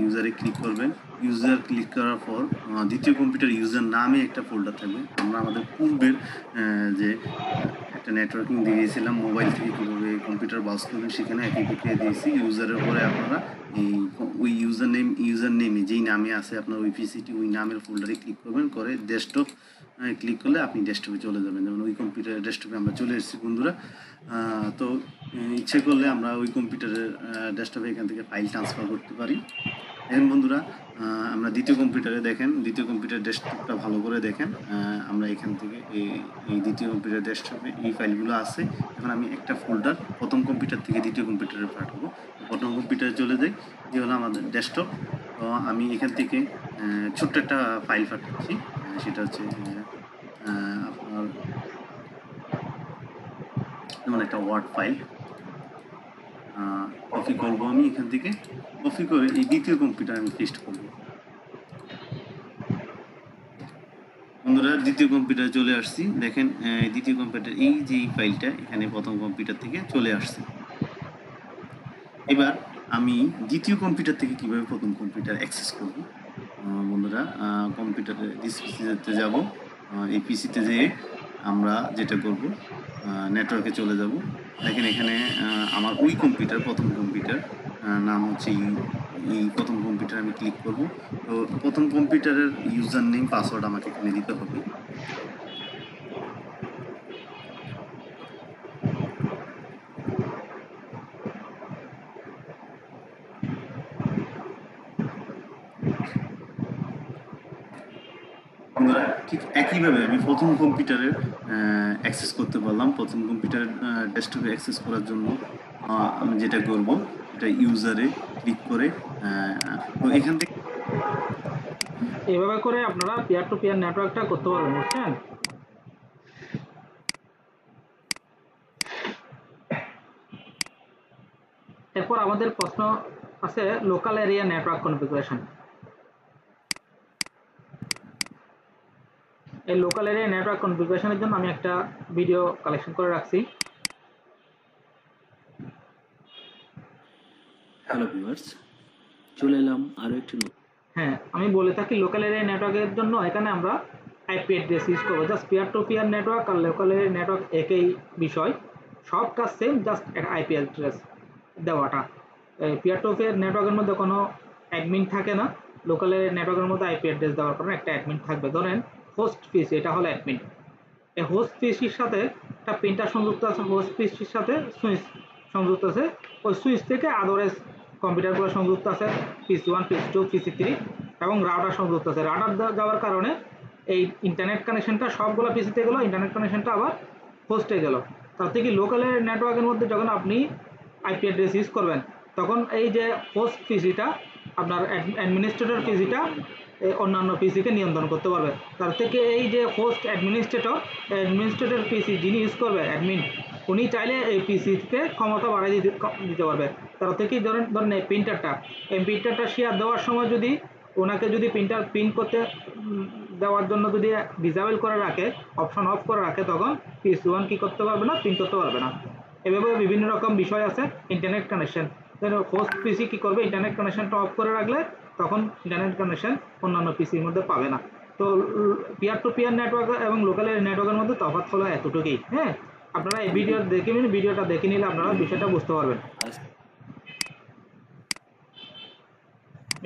ইউজারে ক্লিক করবেন। ইউজার ক্লিক করার পর দ্বিতীয় কম্পিউটার ইউজার নামে একটা ফোল্ডার থাকবে। আমরা আমাদের পূর্বের যে একটা নেটওয়ার্কিং দিয়েছিলাম মোবাইল থেকে কীভাবে কম্পিউটার ব্রাউজ করবেন, সেখানে একই প্রক্রিয়া দিয়েছি। ইউজারের পরে আপনারা ওই ইউজার নেমে যেই নামে আছে আপনার ওই পিসিটি, ওই নামের ফোল্ডারে ক্লিক করবেন, করে ডেস্কটপ ক্লিক করলে আপনি ডেস্কটপে চলে যাবেন। যেমন ওই কম্পিউটারের ডেস্কটপে আমরা চলে এসেছি বন্ধুরা। তো ইচ্ছে করলে আমরা ওই কম্পিউটারের ডেস্কটপে এখান থেকে ফাইল ট্রান্সফার করতে পারি। এখন বন্ধুরা আমরা দ্বিতীয় কম্পিউটারে দেখেন, দ্বিতীয় কম্পিউটার ডেস্কটপটা ভালো করে দেখেন। আমরা এখান থেকে এই দ্বিতীয় কম্পিউটার ডেস্কটপে এই ফাইলগুলো আছে। এখন আমি একটা ফোল্ডার প্রথম কম্পিউটার থেকে দ্বিতীয় কম্পিউটারে পাঠাবো। প্রথম কম্পিউটারে চলে যাই, যে হলো আমাদের ডেস্কটপ। তো আমি এখান থেকে ছোট্ট একটা ফাইল পাঠাচ্ছি, সেটা হচ্ছে আপনার যেমন একটা ওয়ার্ড ফাইল কপি করবো। আমি এখান থেকে কপি করে এই দ্বিতীয় কম্পিউটার আমি পেস্ট করবো। বন্ধুরা দ্বিতীয় কম্পিউটারে চলে আসছি, দেখেন দ্বিতীয় কম্পিউটার এই যে ফাইলটা এখানে প্রথম কম্পিউটার থেকে চলে আসছে। এবার আমি দ্বিতীয় কম্পিউটার থেকে কিভাবে প্রথম কম্পিউটার অ্যাক্সেস করব বন্ধুরা, কম্পিউটারে পিসিতে যাব। এই পিসিতে যেয়ে আমরা যেটা করব, নেটওয়ার্কে চলে যাব। দেখেন এখানে আমার ওই কম্পিউটার, প্রথম কম্পিউটার নাম হচ্ছে এই প্রথম কম্পিউটার আমি ক্লিক করব। তো প্রথম কম্পিউটারের ইউজার নেম, পাসওয়ার্ড আমাকে এখানে দিতে হবে। ঠিক একইভাবে আমি প্রথম কম্পিউটারের অ্যাক্সেস করতে পারলাম। প্রথম কম্পিউটার ডেস্কটপে অ্যাক্সেস করার জন্য আমি যেটা করব, এটা ইউজারে ক্লিক করে তো এখান থেকে এভাবে করে আপনারা পিয়ার টু পিয়ার নেটওয়ার্কটা করতে পারবেন, বুঝছেন? এরপর আমাদের প্রশ্ন আছে লোকাল এরিয়া নেটওয়ার্ক কনফিগারেশন। এই লোকাল এরিয়া নেটওয়ার্ক কনফিগারেশনের জন্য আমি একটা ভিডিও কালেকশন করে রাখছি। হ্যালো ভিউয়ার্স, চলে এলাম আরো একটি হ্যাঁ, আমি বলে থাকি লোকাল এরিয়া নেটওয়ার্কের জন্য এখানে আমরা আইপি অ্যাড্রেস ইউজ করবো। Just peer to peer network আর লোকাল এরিয়া নেটওয়ার্ক একই বিষয়, সব কাজ সেম, জাস্ট আইপি অ্যাড্রেস দেওয়াটা। পিয়ার টু পিয়ার নেটওয়ার্কের মধ্যে কোনো অ্যাডমিন থাকে না, লোকাল এরিয়া নেটওয়ার্কের মধ্যে আইপি অ্যাড্রেস দেওয়ার কারণে একটা অ্যাডমিন থাকবে। ধরেন হোস্ট পিসি, এটা হলো অ্যাডমিন। এই হোস্ট পিসির সাথে একটা প্রিন্টার সংযুক্ত আছে, হোস্ট পিসির সাথে সুইচ সংযুক্ত আছে, ওই সুইচ থেকে আদারওয়াইজ কম্পিউটারগুলো সংযুক্ত আছে, পিসি 1, পিসি 2, পিসি 3 এবং রাউটার সংযুক্ত আছে। রাউটার যাওয়ার কারণে এই ইন্টারনেট কানেকশনটা সবগুলো পিসিতে গেল, ইন্টারনেট কানেকশনটা আবার হোস্টে গেল। তার থেকে লোকালের নেটওয়ার্কের মধ্যে যখন আপনি আইপি অ্যাড্রেস ইউজ করবেন, তখন এই যে হোস্ট পিসিটা আপনার অ্যাডমিনিস্ট্রেটর পিসিটা অন্যান্য পিসিকে নিয়ন্ত্রণ করতে পারবে। তার থেকে এই যে হোস্ট অ্যাডমিনিস্ট্রেটর পিসি যিনি ইউজ করবে, অ্যাডমিন, উনি চাইলে এই পিসিকে ক্ষমতা বাড়িয়ে দিতে পারবে। তার থেকে ধরেন এই প্রিন্টারটা শেয়ার দেওয়ার সময় যদি ওনাকে যদি প্রিন্টার প্রিন্ট করতে দেওয়ার জন্য যদি ডিসেবল করে রাখে, অপশন অফ করে রাখে, তখন পিসি 1 কী করতে পারবে না, প্রিন্ট করতে পারবে না। এভাবে বিভিন্ন রকম বিষয় আছে। ইন্টারনেট কানেকশন, হোস্ট পিসি কী করবে, ইন্টারনেট কানেকশনটা অফ করে রাখলে তখন ইন্টারনেট কানেকশন অন্যান্য পিসির মধ্যে পাবে না। তো পিয়ার টু পিয়ার নেটওয়ার্ক এবং লোকাল নেটওয়ার্কের মধ্যে তফাৎ হলো এতটুকুই। হ্যাঁ, আপনারা এই ভিডিওটা দেখে নিলে আপনারা বিষয়টা বুঝতে পারবেন।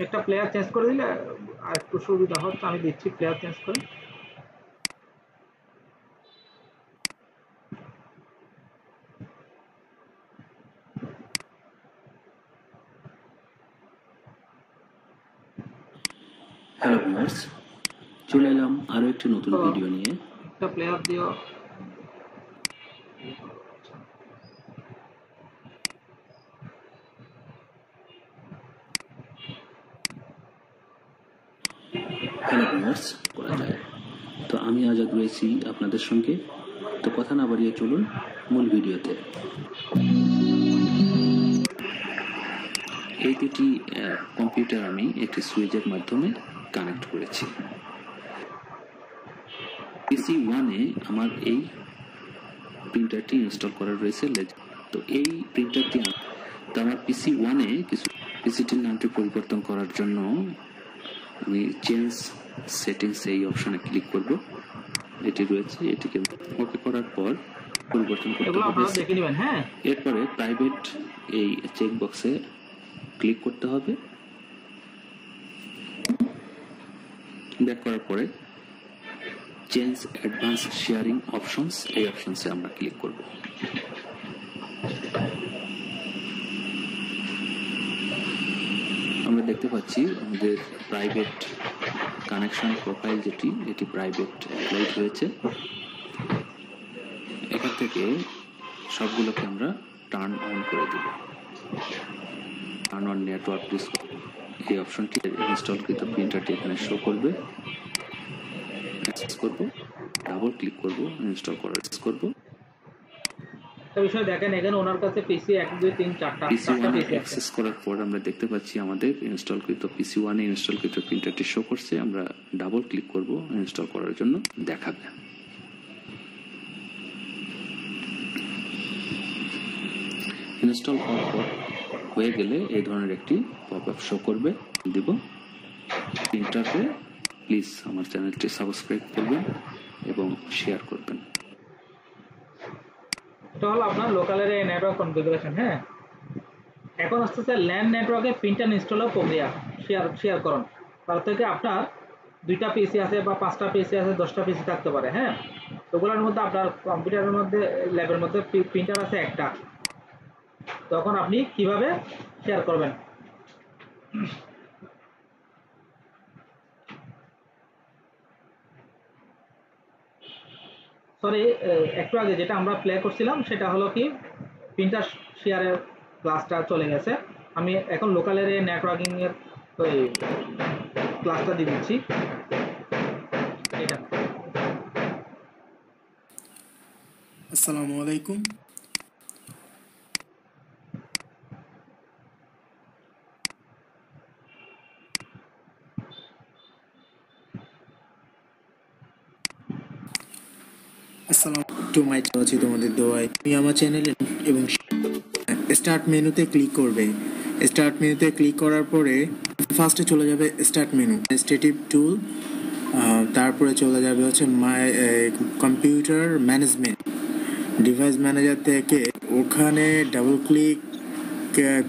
একটা প্লেয়ার চেঞ্জ করে দিলে আর একটু সুবিধা হচ্ছে, আমি দিচ্ছি প্লেয়ার চেঞ্জ করে। ভিউয়ার্স, চলে এলাম আরও একটি নতুন তো ভিডিও নিয়ে। একটা প্লেয়ার দিও। হ্যালো ভিউয়ার্স, করা যায়। তো আমি আজাদ রয়েছি আপনাদের সঙ্গে। তো কথা না বাড়িয়ে চলুন মূল ভিডিওতে। এই দুটি কম্পিউটার আমি একটি সুইচের মাধ্যমে কানেক্ট করেছি। পিসি 1-এ আমার এই প্রিন্টারটি ইনস্টল করা রয়েছে। তো এই প্রিন্টারটি তো আমার পিসি 1-এ কিছু পিসিটির নামটি পরিবর্তন করার জন্য আমি চেঞ্জ সেটিংস এই অপশনে ক্লিক করব। এটি রয়েছে, এটিকে ওকে করার পর পরিবর্তন করতে এগুলো হবে। আপনারা দেখে নেবেন। হ্যাঁ, এরপরে প্রাইভেট এই চেক বক্সে ক্লিক করতে হবে। ব্যাক করার পরে চেঞ্জ অ্যাডভান্স শেয়ারিং অপশনস এই অপশনসে আমরা ক্লিক করব। আমরা দেখতে পাচ্ছি আমাদের প্রাইভেট কানেকশন প্রোফাইল যেটি, এটি প্রাইভেট অ্যাপ্লাইড হয়েছে। এখান থেকে সবগুলোকে আমরা টার্ন অন করে দেব। টার্ন অন নেটওয়ার্ক ডিসপ্লে এই অপশনটি ইনস্টলকৃত প্রিন্টারটি এখানে শো করবে। অ্যাক্সেস করব, ডাবল ক্লিক করব, ইনস্টল করার অ্যাক্সেস করব। একটা বিষয় দেখেন, এখানে ওনার কাছে পিসি 1 2 3 4টা পিসি 1 পিসি আছে। অ্যাক্সেস করার পর আমরা দেখতে পাচ্ছি আমাদের ইনস্টলকৃত পিসি 1-এ ইনস্টলকৃত প্রিন্টারটি শো করছে। আমরা ডাবল ক্লিক করব, ইনস্টল করার জন্য দেখাবে। ইনস্টল হওয়ার পর হয়ে গেলে এই ধরনের একটি পপআপ শো করবে। দিব প্রিন্টারকে প্লিজ আমার চ্যানেলটি সাবস্ক্রাইব করবেন এবং শেয়ার করবেন। এটা হলো আপনার লোকাল এরিয়া নেটওয়ার্ক কনফিগারেশন। হ্যাঁ, এখন আসতেছে ল্যান্ড নেটওয়ার্কে প্রিন্টার ইনস্টলের প্রক্রিয়া শেয়ার করুন। তার থেকে আপনার 2টা পিসি আছে বা 5টা পিসি আছে, 10টা পিসি থাকতে পারে। হ্যাঁ, ওগুলোর মধ্যে আপনার কম্পিউটারের মধ্যে ল্যাবের মধ্যে প্রিন্টার আছে একটা, তখন আপনি কিভাবে শেয়ার করবেন? সরি, একটু আগে যেটা আমরা প্লে করছিলাম সেটা হলো কি প্রিন্টার শেয়ারের ক্লাসটা চলে গেছে। আমি এখন লোকাল এরিয়া নেটওয়ার্কিং এর ওই ক্লাসটা দিয়ে দিচ্ছি। এটা আসসালামু আলাইকুম। আছি তোমাদের দোয়ায়। তুমি আমার চ্যানেলে এবং স্টার্ট মেনুতে ক্লিক করবে। স্টার্ট মেনুতে ক্লিক করার পরে ফার্স্টে চলে যাবে স্টার্ট মেনু, অ্যাডমিনিস্ট্রেটিভ টুল, তারপরে চলে যাবে হচ্ছে my computer management, device manager থেকে ওখানে ডাবল ক্লিক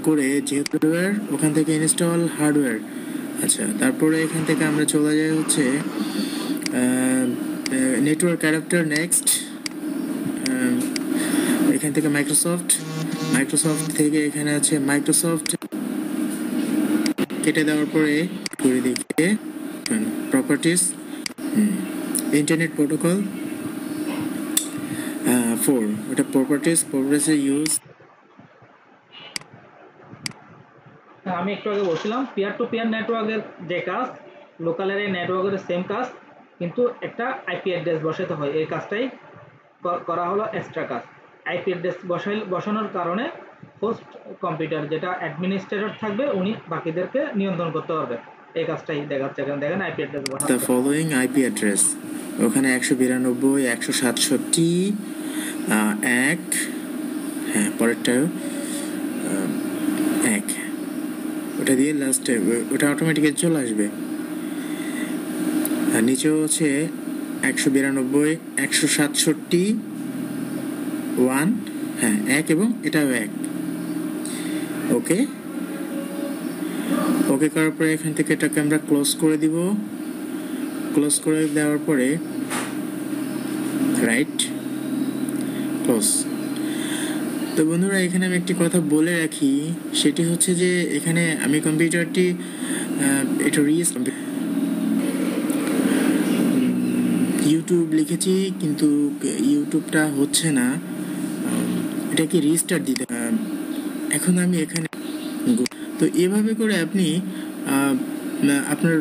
করে যেহেতু হার্ডওয়্যার ওখান থেকে ইনস্টল হার্ডওয়্যার। আচ্ছা, তারপরে এখান থেকে আমরা চলে যাই হচ্ছে নেটওয়ার্ক অ্যাডাপ্টার। নেক্সট এখান থেকে মাইক্রোসফট থেকে এখানে আছে মাইক্রোসফট কেটে দেওয়ার পরে করে দিকে প্রপার্টিস, ইন্টারনেট প্রোটোকল 4, ওটা প্রপার্টিসে ইউজ। আমি একটু আগে বলছিলাম পিয়ার টু পিয়ার নেটওয়ার্কের যে কাজ লোকাল এরিয়া নেটওয়ার্কের সেম কাজ, কিন্তু একটা আইপি অ্যাড্রেস বসাতে হয়। এই কাজটাই করা হলো এক্সট্রা কাজ। আইপি অ্যাড্রেস বসানোর কারণে হোস্ট কম্পিউটার যেটা অ্যাডমিনিস্ট্রেটর থাকবে উনি বাকিদেরকে নিয়ন্ত্রণ করতে পারবে। এই কাজটাই দেখাচ্ছে। এখানে দেখেন আইপি অ্যাড্রেস বসানো। দ্য ফলোইং আইপি অ্যাড্রেস ওখানে 192 167 1, হ্যাঁ পরেরটা 1, ওটা দিয়ে লাস্টে ওটা অটোমেটিক্যালি চলে আসবে। আর নিচে হচ্ছে 192 167 1, হ্যাঁ 1 এবং এটাও 1। ওকে করার পরে এখান থেকে এটাকে আমরা ক্লোজ করে দিব। ক্লোজ করে দেওয়ার পরে রাইট ক্লোজ। তো বন্ধুরা, এখানে আমি একটি কথা বলে রাখি, সেটি হচ্ছে যে এখানে আমি কম্পিউটারটি এটা ইউটিউব লিখেছি কিন্তু ইউটিউবটা হচ্ছে না, এটাকে রিস্টার্ট দিতে এখন আমি এখানে তো এভাবে করে আপনি আপনার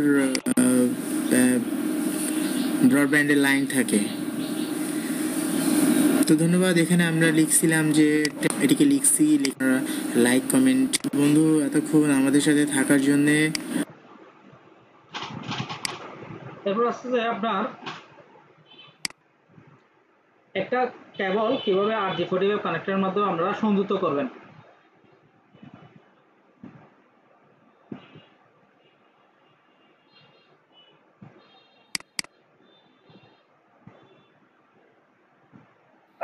ব্রডব্যান্ডের লাইন থাকে। তো ধন্যবাদ। এখানে আমরা লিখছিলাম যে এটিকে লিখছি, লাইক কমেন্ট। বন্ধু এতক্ষণ আমাদের সাথে থাকার জন্যে। এরপর আসছে যে আপনার একটা কেবল কিভাবে RJ45 কানেক্টরের মাধ্যমে আপনারা সংযুক্ত করবেন।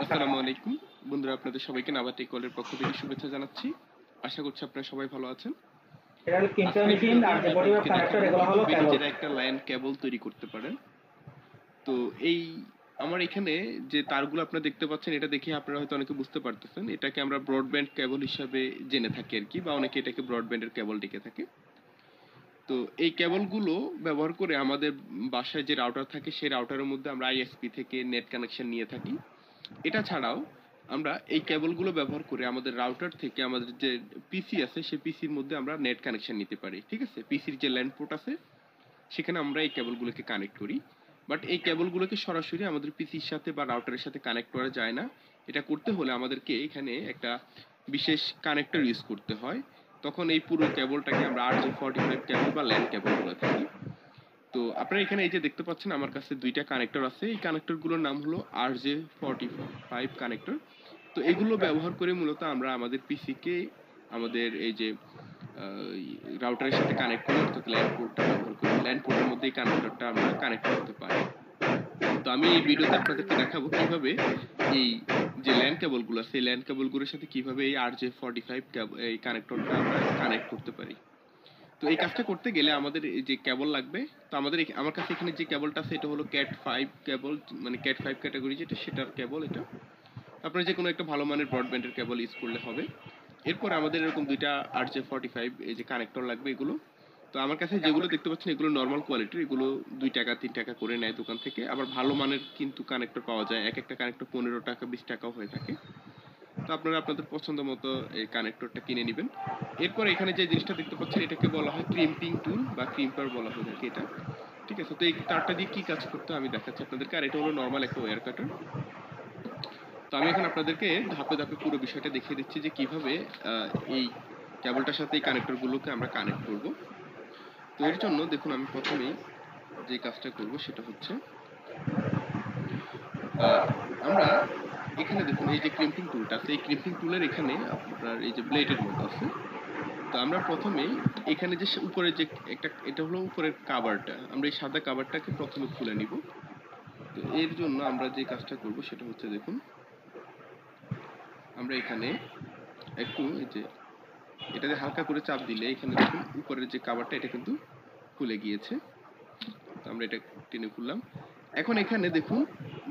আসসালামু আলাইকুম বন্ধুরা, আপনাদের সবাইকে নাবাটেক কলের পক্ষ থেকে শুভেচ্ছা জানাচ্ছি। আশা করছি আপনারা সবাই ভালো আছেন। এটা হলো কিংটন মেশিন RJ45 কানেক্টর, এগুলো হলো কেবল। যেটা একটা লাইন কেবল তৈরি করতে পারেন। তো এই আমার এখানে যে তারগুলো আপনারা দেখতে পাচ্ছেন, এটা দেখে আপনারা হয়তো অনেকে বুঝতে পারতেছেন এটাকে আমরা ব্রডব্যান্ড কেবল হিসাবে জেনে থাকি আর কি, বা অনেকে এটাকে ব্রডব্যান্ডের কেবল ডেকে থাকে। তো এই কেবলগুলো ব্যবহার করে আমাদের বাসায় যে রাউটার থাকে সেই রাউটারের মধ্যে আমরা আইএসপি থেকে নেট কানেকশন নিয়ে থাকি। এটা ছাড়াও আমরা এই কেবলগুলো ব্যবহার করে আমাদের রাউটার থেকে আমাদের যে পিসি আছে সেই পিসির মধ্যে আমরা নেট কানেকশন নিতে পারি। ঠিক আছে, পিসির যে ল্যান্ড পোর্ট আছে সেখানে আমরা এই কেবলগুলোকে কানেক্ট করি। বাট এই কেবলগুলোকে সরাসরি আমাদের পিসির সাথে বা রাউটারের সাথে কানেক্ট করা যায় না। এটা করতে হলে আমাদেরকে এখানে একটা বিশেষ কানেক্টর ইউজ করতে হয়। তখন এই পুরো কেবলটাকে আমরা RJ45 কেবল বা ল্যান কেবল বলে থাকি। তো আপনারা এখানে এই যে দেখতে পাচ্ছেন আমার কাছে দুইটা কানেক্টর আছে। এই কানেক্টরগুলোর নাম হলো RJ45 কানেক্টর। তো এগুলো ব্যবহার করে মূলত আমরা আমাদের পিসিকে আমাদের এই যে রাউটারের সাথে কানেক্ট করি, অর্থাৎ ল্যান্ড পোর্টটা ব্যবহার করি। ল্যান্ড পোর্টের মধ্যে এই কানেক্টরটা আমরা কানেক্ট করতে পারি। তো আমি এই ভিডিওতে আপনাদেরকে দেখাবো কিভাবে এই যে ল্যান্ড কেবলগুলো আছে এই ল্যান্ড কেবলগুলোর সাথে কিভাবে এই RJ45 এই কানেক্টরটা আমরা কানেক্ট করতে পারি। তো এই কাজটা করতে গেলে আমাদের যে কেবল লাগবে, তো আমার কাছে এখানে যে কেবলটা আছে এটা হলো CAT5 কেবল, মানে CAT5 ক্যাটাগরি যেটা, সেটার কেবল এটা। আপনারা যে কোনো একটা ভালো মানের ব্রডব্যান্ডের কেবল ইউজ করলে হবে। এরপর আমাদের এরকম দুইটা RJ45 এই যে কানেক্টর লাগবে এগুলো। তো আমার কাছে যেগুলো দেখতে পাচ্ছেন এগুলো নর্মাল কোয়ালিটির, এগুলো 2 টাকা 3 টাকা করে নেয় দোকান থেকে। আবার ভালো মানের কিন্তু কানেক্টর পাওয়া যায়, এক একটা কানেক্টর 15 টাকা 20 টাকাও হয়ে থাকে। তো আপনারা আপনাদের পছন্দ মতো এই কানেক্টরটা কিনে নেবেন। এরপর এখানে যে জিনিসটা দেখতে পাচ্ছেন এটাকে বলা হয় ক্রিম্পিং টুল বা ক্রিম্পার বলা হয় থাকে এটা। ঠিক আছে, তো এই তারটা দিয়ে কি কাজ করতে আমি দেখাচ্ছি আপনাদেরকে। আর এটা হলো নর্মাল একটা ওয়্যার কাটার। তো আমি এখন আপনাদেরকে ধাপে ধাপে পুরো বিষয়টা দেখিয়ে দিচ্ছি যে কিভাবে এই কেবলটার সাথে এই কানেক্টরগুলোকে আমরা কানেক্ট করব। তো এর জন্য দেখুন আমি প্রথমেই যে কাজটা করব সেটা হচ্ছে আমরা এখানে দেখুন এই যে ক্রিম্পিং টুলটা আছে, এই ক্রিম্পিং টুলের এখানে আপনার এই যে ব্লেডের মতো আছে। তো আমরা প্রথমেই এখানে যে উপরে যে এটা হলো উপরের কাভারটা, আমরা এই সাদা কাভারটাকে প্রথমে খুলে নিব। তো এর জন্য আমরা যে কাজটা করব সেটা হচ্ছে দেখুন আমরা এখানে একটু এই যে এটাতে হালকা করে চাপ দিলে এখানে দেখুন উপরের যে কাভারটা এটা কিন্তু খুলে গিয়েছে। তো আমরা এটা টেনে খুললাম। এখন এখানে দেখুন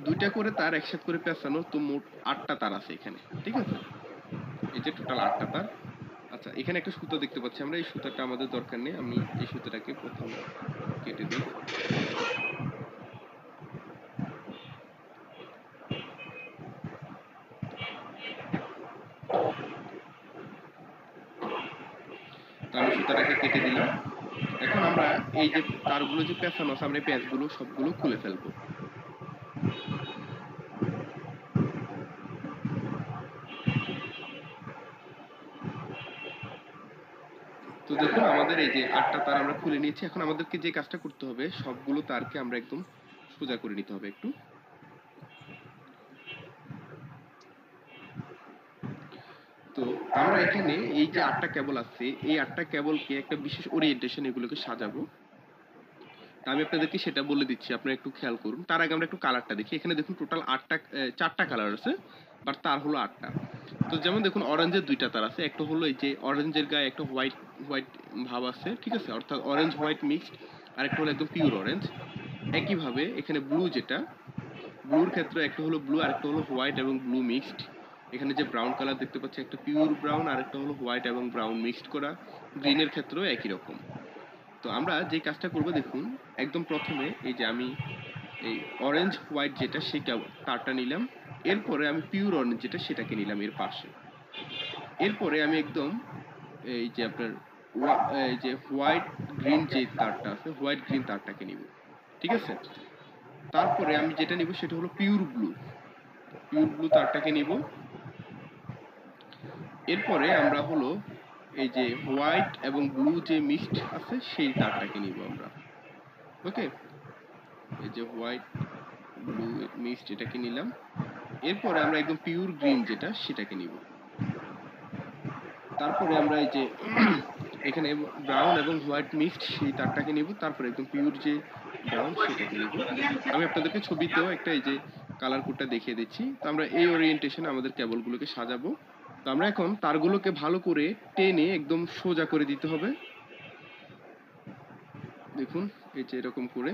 দুইটা করে তার একসাথে করে পেঁচানো, তো মোট 8টা তার আছে এখানে। ঠিক আছে, এই যে টোটাল 8টা তার। আচ্ছা, এখানে একটা সুতো দেখতে পাচ্ছি আমরা, এই সুতাটা আমাদের দরকার নেই। আমি এই সুতাটাকে প্রথমে কেটে দিই। তো আমি সুতাটাকে কেটে দিলাম। এখন আমরা এই যে তারগুলো যে পেঁচানো আছে আমরা এই প্যাঁচগুলো সবগুলো খুলে ফেলবো। তো দেখুন আমাদের এই যে 8টা তার আমরা খুলে নিয়েছি। এখন আমাদেরকে যে কাজটা করতে হবে সবগুলো তারকে আমরা একদম সোজা করে নিতে হবে একটু। তো আমরা এখানে এই যে 8টা কেবল আছে এই 8টা কেবলকে একটা বিশেষ ওরিয়েন্টেশন এগুলোকে সাজাবো। আমি আপনাদেরকে সেটা বলে দিচ্ছি, আপনারা একটু খেয়াল করুন। তার আগে আমরা একটু কালারটা দেখি। এখানে দেখুন টোটাল 4টা কালার আছে, বাট তার হলো 8টা। তো যেমন দেখুন অরেঞ্জের 2টা তার আছে, একটা হলো এই যে অরেঞ্জের গায়ে একটা হোয়াইট হোয়াইট ভাব আছে। ঠিক আছে, অর্থাৎ অরেঞ্জ হোয়াইট মিক্সড। আর একটা হলো একদম পিওর অরেঞ্জ। একইভাবে এখানে ব্লু, যেটা ব্লুর ক্ষেত্রে একটা হলো ব্লু আর একটা হলো হোয়াইট এবং ব্লু মিক্সড। এখানে যে ব্রাউন কালার দেখতে পাচ্ছি একটা পিওর ব্রাউন আর একটা হলো হোয়াইট এবং ব্রাউন মিক্সড করা। গ্রিনের ক্ষেত্রেও একই রকম। তো আমরা যে কাজটা করব দেখুন একদম প্রথমে এই যে আমি এই অরেঞ্জ হোয়াইট যেটা সেই তারটা নিলাম। এরপরে আমি পিওর অরেঞ্জ যেটা সেটাকে নিলাম এর পাশে। এরপরে আমি একদম এই যে আপনার এই যে হোয়াইট গ্রিন যে তারটা আছে হোয়াইট গ্রিন তারটাকে নিব, ঠিক আছে। তারপরে আমি যেটা নিব সেটা হলো পিওর ব্লু তারটাকে নিব। এরপরে আমরা হলো এই যে হোয়াইট এবং ব্লু যে মিক্সড আছে সেই তারটাকে নিব আমরা, ওকে। এই যে হোয়াইট ব্লু মিক্সড এটাকে নিলাম। এরপরে আমরা একদম পিওর গ্রিন যেটা সেটাকে নিব। তারপরে আমরা এই যে এখানে ব্রাউন এবং হোয়াইট মিক্সড সেই তারটাকে নিব। তারপরে একদম পিওর যে ব্রাউন সেটাকে নিব। আমি আপনাদেরকে ছবিতেও একটা এই যে কালার কোডটা দেখিয়ে দিচ্ছি। তো আমরা এই ওরিয়েন্টেশনে আমাদের কেবলগুলোকে সাজাবো। তো আমরা এখন তারগুলোকে ভালো করে টেনে একদম সোজা করে দিতে হবে। দেখুন এই যে এরকম করে,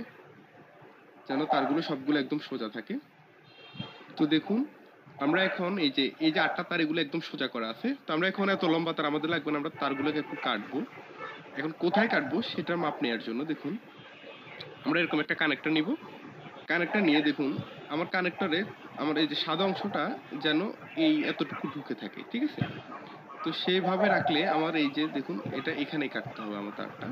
যেন তারগুলো সবগুলো একদম সোজা থাকে। তো দেখুন আমরা এখন এই যে 8টা তার এগুলো একদম সোজা করা আছে। তো আমরা এখন এত লম্বা তার আমাদের লাগবে না, আমরা তারগুলোকে একটু কাটবো। এখন কোথায় কাটবো সেটার মাপ নেওয়ার জন্য দেখুন আমরা এরকম একটা কানেক্টর নিব। কানেক্টর নিয়ে দেখুন আমার কানেক্টরে আমার এই যে সাদা অংশটা যেন এই এতটুকু ঢুকে থাকে, ঠিক আছে। তো সেইভাবে রাখলে আমার এই যে দেখুন এটা এখানেই কাটতে হবে আমার তারটা।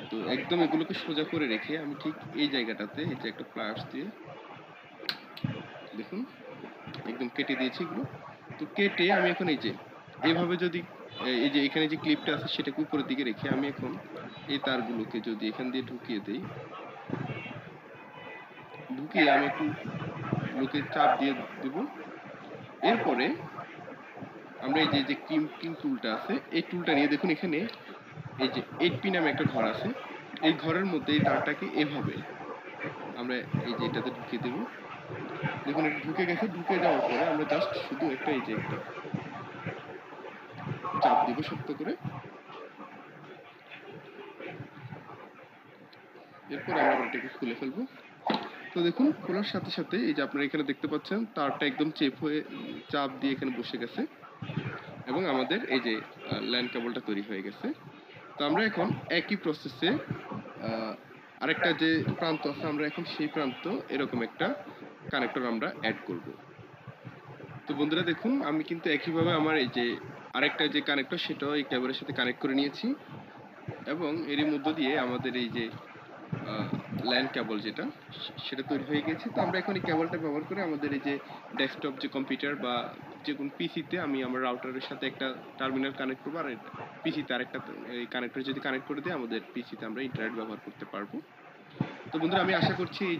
তো একদম এগুলোকে সোজা করে রেখে আমি ঠিক এই জায়গাটাতে এই যে একটা প্লাস দিয়ে দেখুন একদম কেটে দিয়েছি এগুলো। তো কেটে আমি এখন এই যে এইভাবে যদি এই যে এখানে যে ক্লিপটা আছে সেটাকে উপরের দিকে রেখে আমি এখন এই তারগুলোকে যদি এখান দিয়ে ঢুকিয়ে দেই, ঢুকিয়ে আমি একটু লোকে চাপ দিয়ে দেব। এরপরে আমরা এই যে ক্রিম টুলটা আছে এই টুলটা নিয়ে দেখুন এখানে এই যে 8P নামে একটা ঘর আছে, এই ঘরের মধ্যে এই তারটাকে এভাবে আমরা এই যে এটাতে ঢুকিয়ে দেব। দেখুন এটা ঢুকে গেছে। ঢুকে যাওয়ার পরে আমরা জাস্ট শুধু একটা এই যে একটা চাপ দিব শক্ত করে। এরপর আমরা এটাকে খুলে ফেলবো। তো দেখুন খোলার সাথে সাথে এই যে আপনারা এখানে দেখতে পাচ্ছেন তারটা একদম চেপ হয়ে চাপ দিয়ে এখানে বসে গেছে এবং আমাদের এই যে ল্যান্ড কেবলটা তৈরি হয়ে গেছে। তো আমরা এখন একই প্রসেসে আরেকটা যে প্রান্ত আছে আমরা এখন সেই প্রান্ত এরকম একটা কানেক্টর আমরা অ্যাড করব। তো বন্ধুরা দেখুন আমি কিন্তু একইভাবে আমার এই যে আরেকটা যে কানেক্টর সেটাও এই কেবলের সাথে কানেক্ট করে নিয়েছি এবং এরই মধ্য দিয়ে আমাদের এই যে ল্যান্ড কেবল যেটা সেটা তৈরি হয়ে গেছে। তো আমরা এখন এই কেবলটা ব্যবহার করে আমাদের এই যে ডেস্কটপ যে কম্পিউটার বা যে কোনো পিসিতে আমি আমার রাউটারের সাথে একটা টার্মিনাল কানেক্ট করবো আর পিসিতে আরেকটা এই কানেক্টর যদি কানেক্ট করে দিই আমাদের পিসিতে আমরা ইন্টারনেট ব্যবহার করতে পারবো। তো বন্ধুরা আমি আশা করছি এই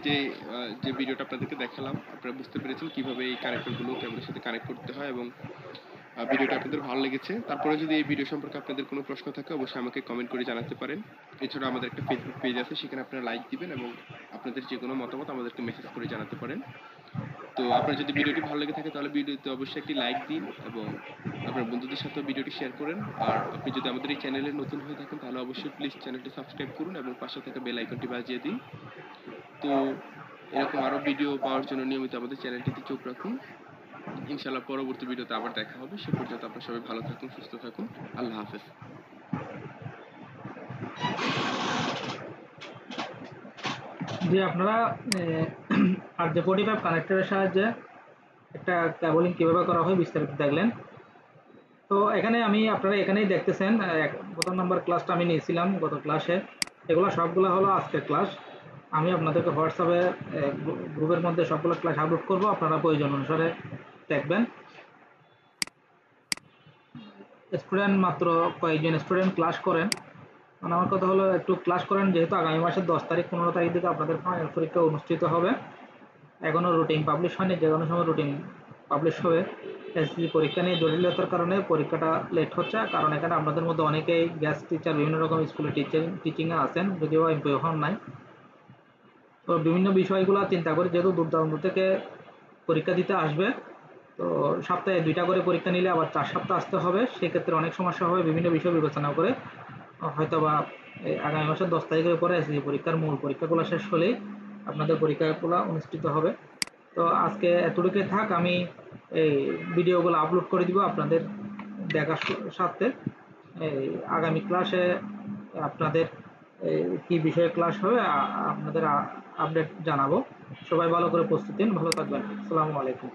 যে ভিডিওটা আপনাদেরকে দেখালাম আপনারা বুঝতে পেরেছেন কিভাবে এই কানেক্টরগুলো কেবলের সাথে কানেক্ট করতে হয় এবং ভিডিওটা আপনাদের ভালো লেগেছে। তারপরে যদি এই ভিডিও সম্পর্কে আপনাদের কোনো প্রশ্ন থাকে অবশ্যই আমাকে কমেন্ট করে জানাতে পারেন। এছাড়া আমাদের একটা ফেসবুক পেজ আছে সেখানে আপনারা লাইক দিবেন এবং আপনাদের যে কোনো মতামত আমাদেরকে মেসেজ করে জানাতে পারেন। তো আপনার যদি ভিডিওটি ভালো লেগে থাকে তাহলে ভিডিওতে অবশ্যই একটি লাইক দিন এবং আপনার বন্ধুদের সাথে ভিডিওটি শেয়ার করেন। আর আপনি যদি আমাদের এই চ্যানেলে নতুন হয়ে থাকেন তাহলে অবশ্যই প্লিজ চ্যানেলটি সাবস্ক্রাইব করুন এবং পাশে থাকা বেল আইকনটি বাজিয়ে দিন। তো এরকম আরও ভিডিও পাওয়ার জন্য নিয়মিত আমাদের চ্যানেলটিতে চোখ রাখুন। ইনশাআল্লাহ পরবর্তী ভিডিওতে আবার দেখা হবে। সে পর্যন্ত আপনারা সবাই ভালো থাকুন, সুস্থ থাকুন। আল্লাহ হাফেজ। যে আপনারা RJ45 কানেক্টরের সাহায্যে একটা কেবলিং কীভাবে করা হয় বিস্তারিত দেখলেন। তো এখানে আপনারা এখানেই দেখতেছেন প্রথম নাম্বার ক্লাসটা আমি নিয়েছিলাম গত ক্লাসে। এগুলো সবগুলো হলো আজকের ক্লাস। আমি আপনাদেরকে হোয়াটসঅ্যাপে গ্রুপের মধ্যে সবগুলো ক্লাস আপলোড করব, আপনারা প্রয়োজন অনুসারে দেখবেন। স্টুডেন্ট মাত্র কয়েকজন স্টুডেন্ট ক্লাস করেন, মানে আমার কথা হলো একটু ক্লাস করেন, যেহেতু আগামী মাসের 10 তারিখ 15 তারিখ থেকে আপনাদের ফাইনাল পরীক্ষা অনুষ্ঠিত হবে। এখনও রুটিন পাবলিশ হয়নি, যে কোনো সময় রুটিন পাবলিশ হবে। এসএসসি পরীক্ষা নিয়ে জটিলতার কারণে পরীক্ষাটা লেট হচ্ছে, কারণ এখানে আপনাদের মধ্যে অনেকেই গেস্ট টিচার বিভিন্ন রকম স্কুলে টিচিংয়ে আছেন, যদিও এমপিও হন নাই। তো বিভিন্ন বিষয়গুলো চিন্তা করে যেহেতু দূর দূরান্ত থেকে পরীক্ষা দিতে আসবে, তো সপ্তাহে 2টা করে পরীক্ষা নিলে আবার 4 সপ্তাহ আসতে হবে, সেক্ষেত্রে অনেক সমস্যা হবে। বিভিন্ন বিষয় বিবেচনা করে হয়তোবা আগামী মাসের 10 তারিখের পরে এসএসসি পরীক্ষার মূল পরীক্ষাগুলো শেষ হলেই আপনাদের পরীক্ষাগুলো অনুষ্ঠিত হবে। তো আজকে এতটুকুই থাক, আমি এই ভিডিওগুলো আপলোড করে দিব আপনাদের দেখার সাথে। এই আগামী ক্লাসে আপনাদের কি বিষয়ে ক্লাস হবে আপনাদের আপডেট জানাবো। সবাই ভালো করে প্রস্তুতি নিন, ভালো থাকবেন। আসসালামু আলাইকুম।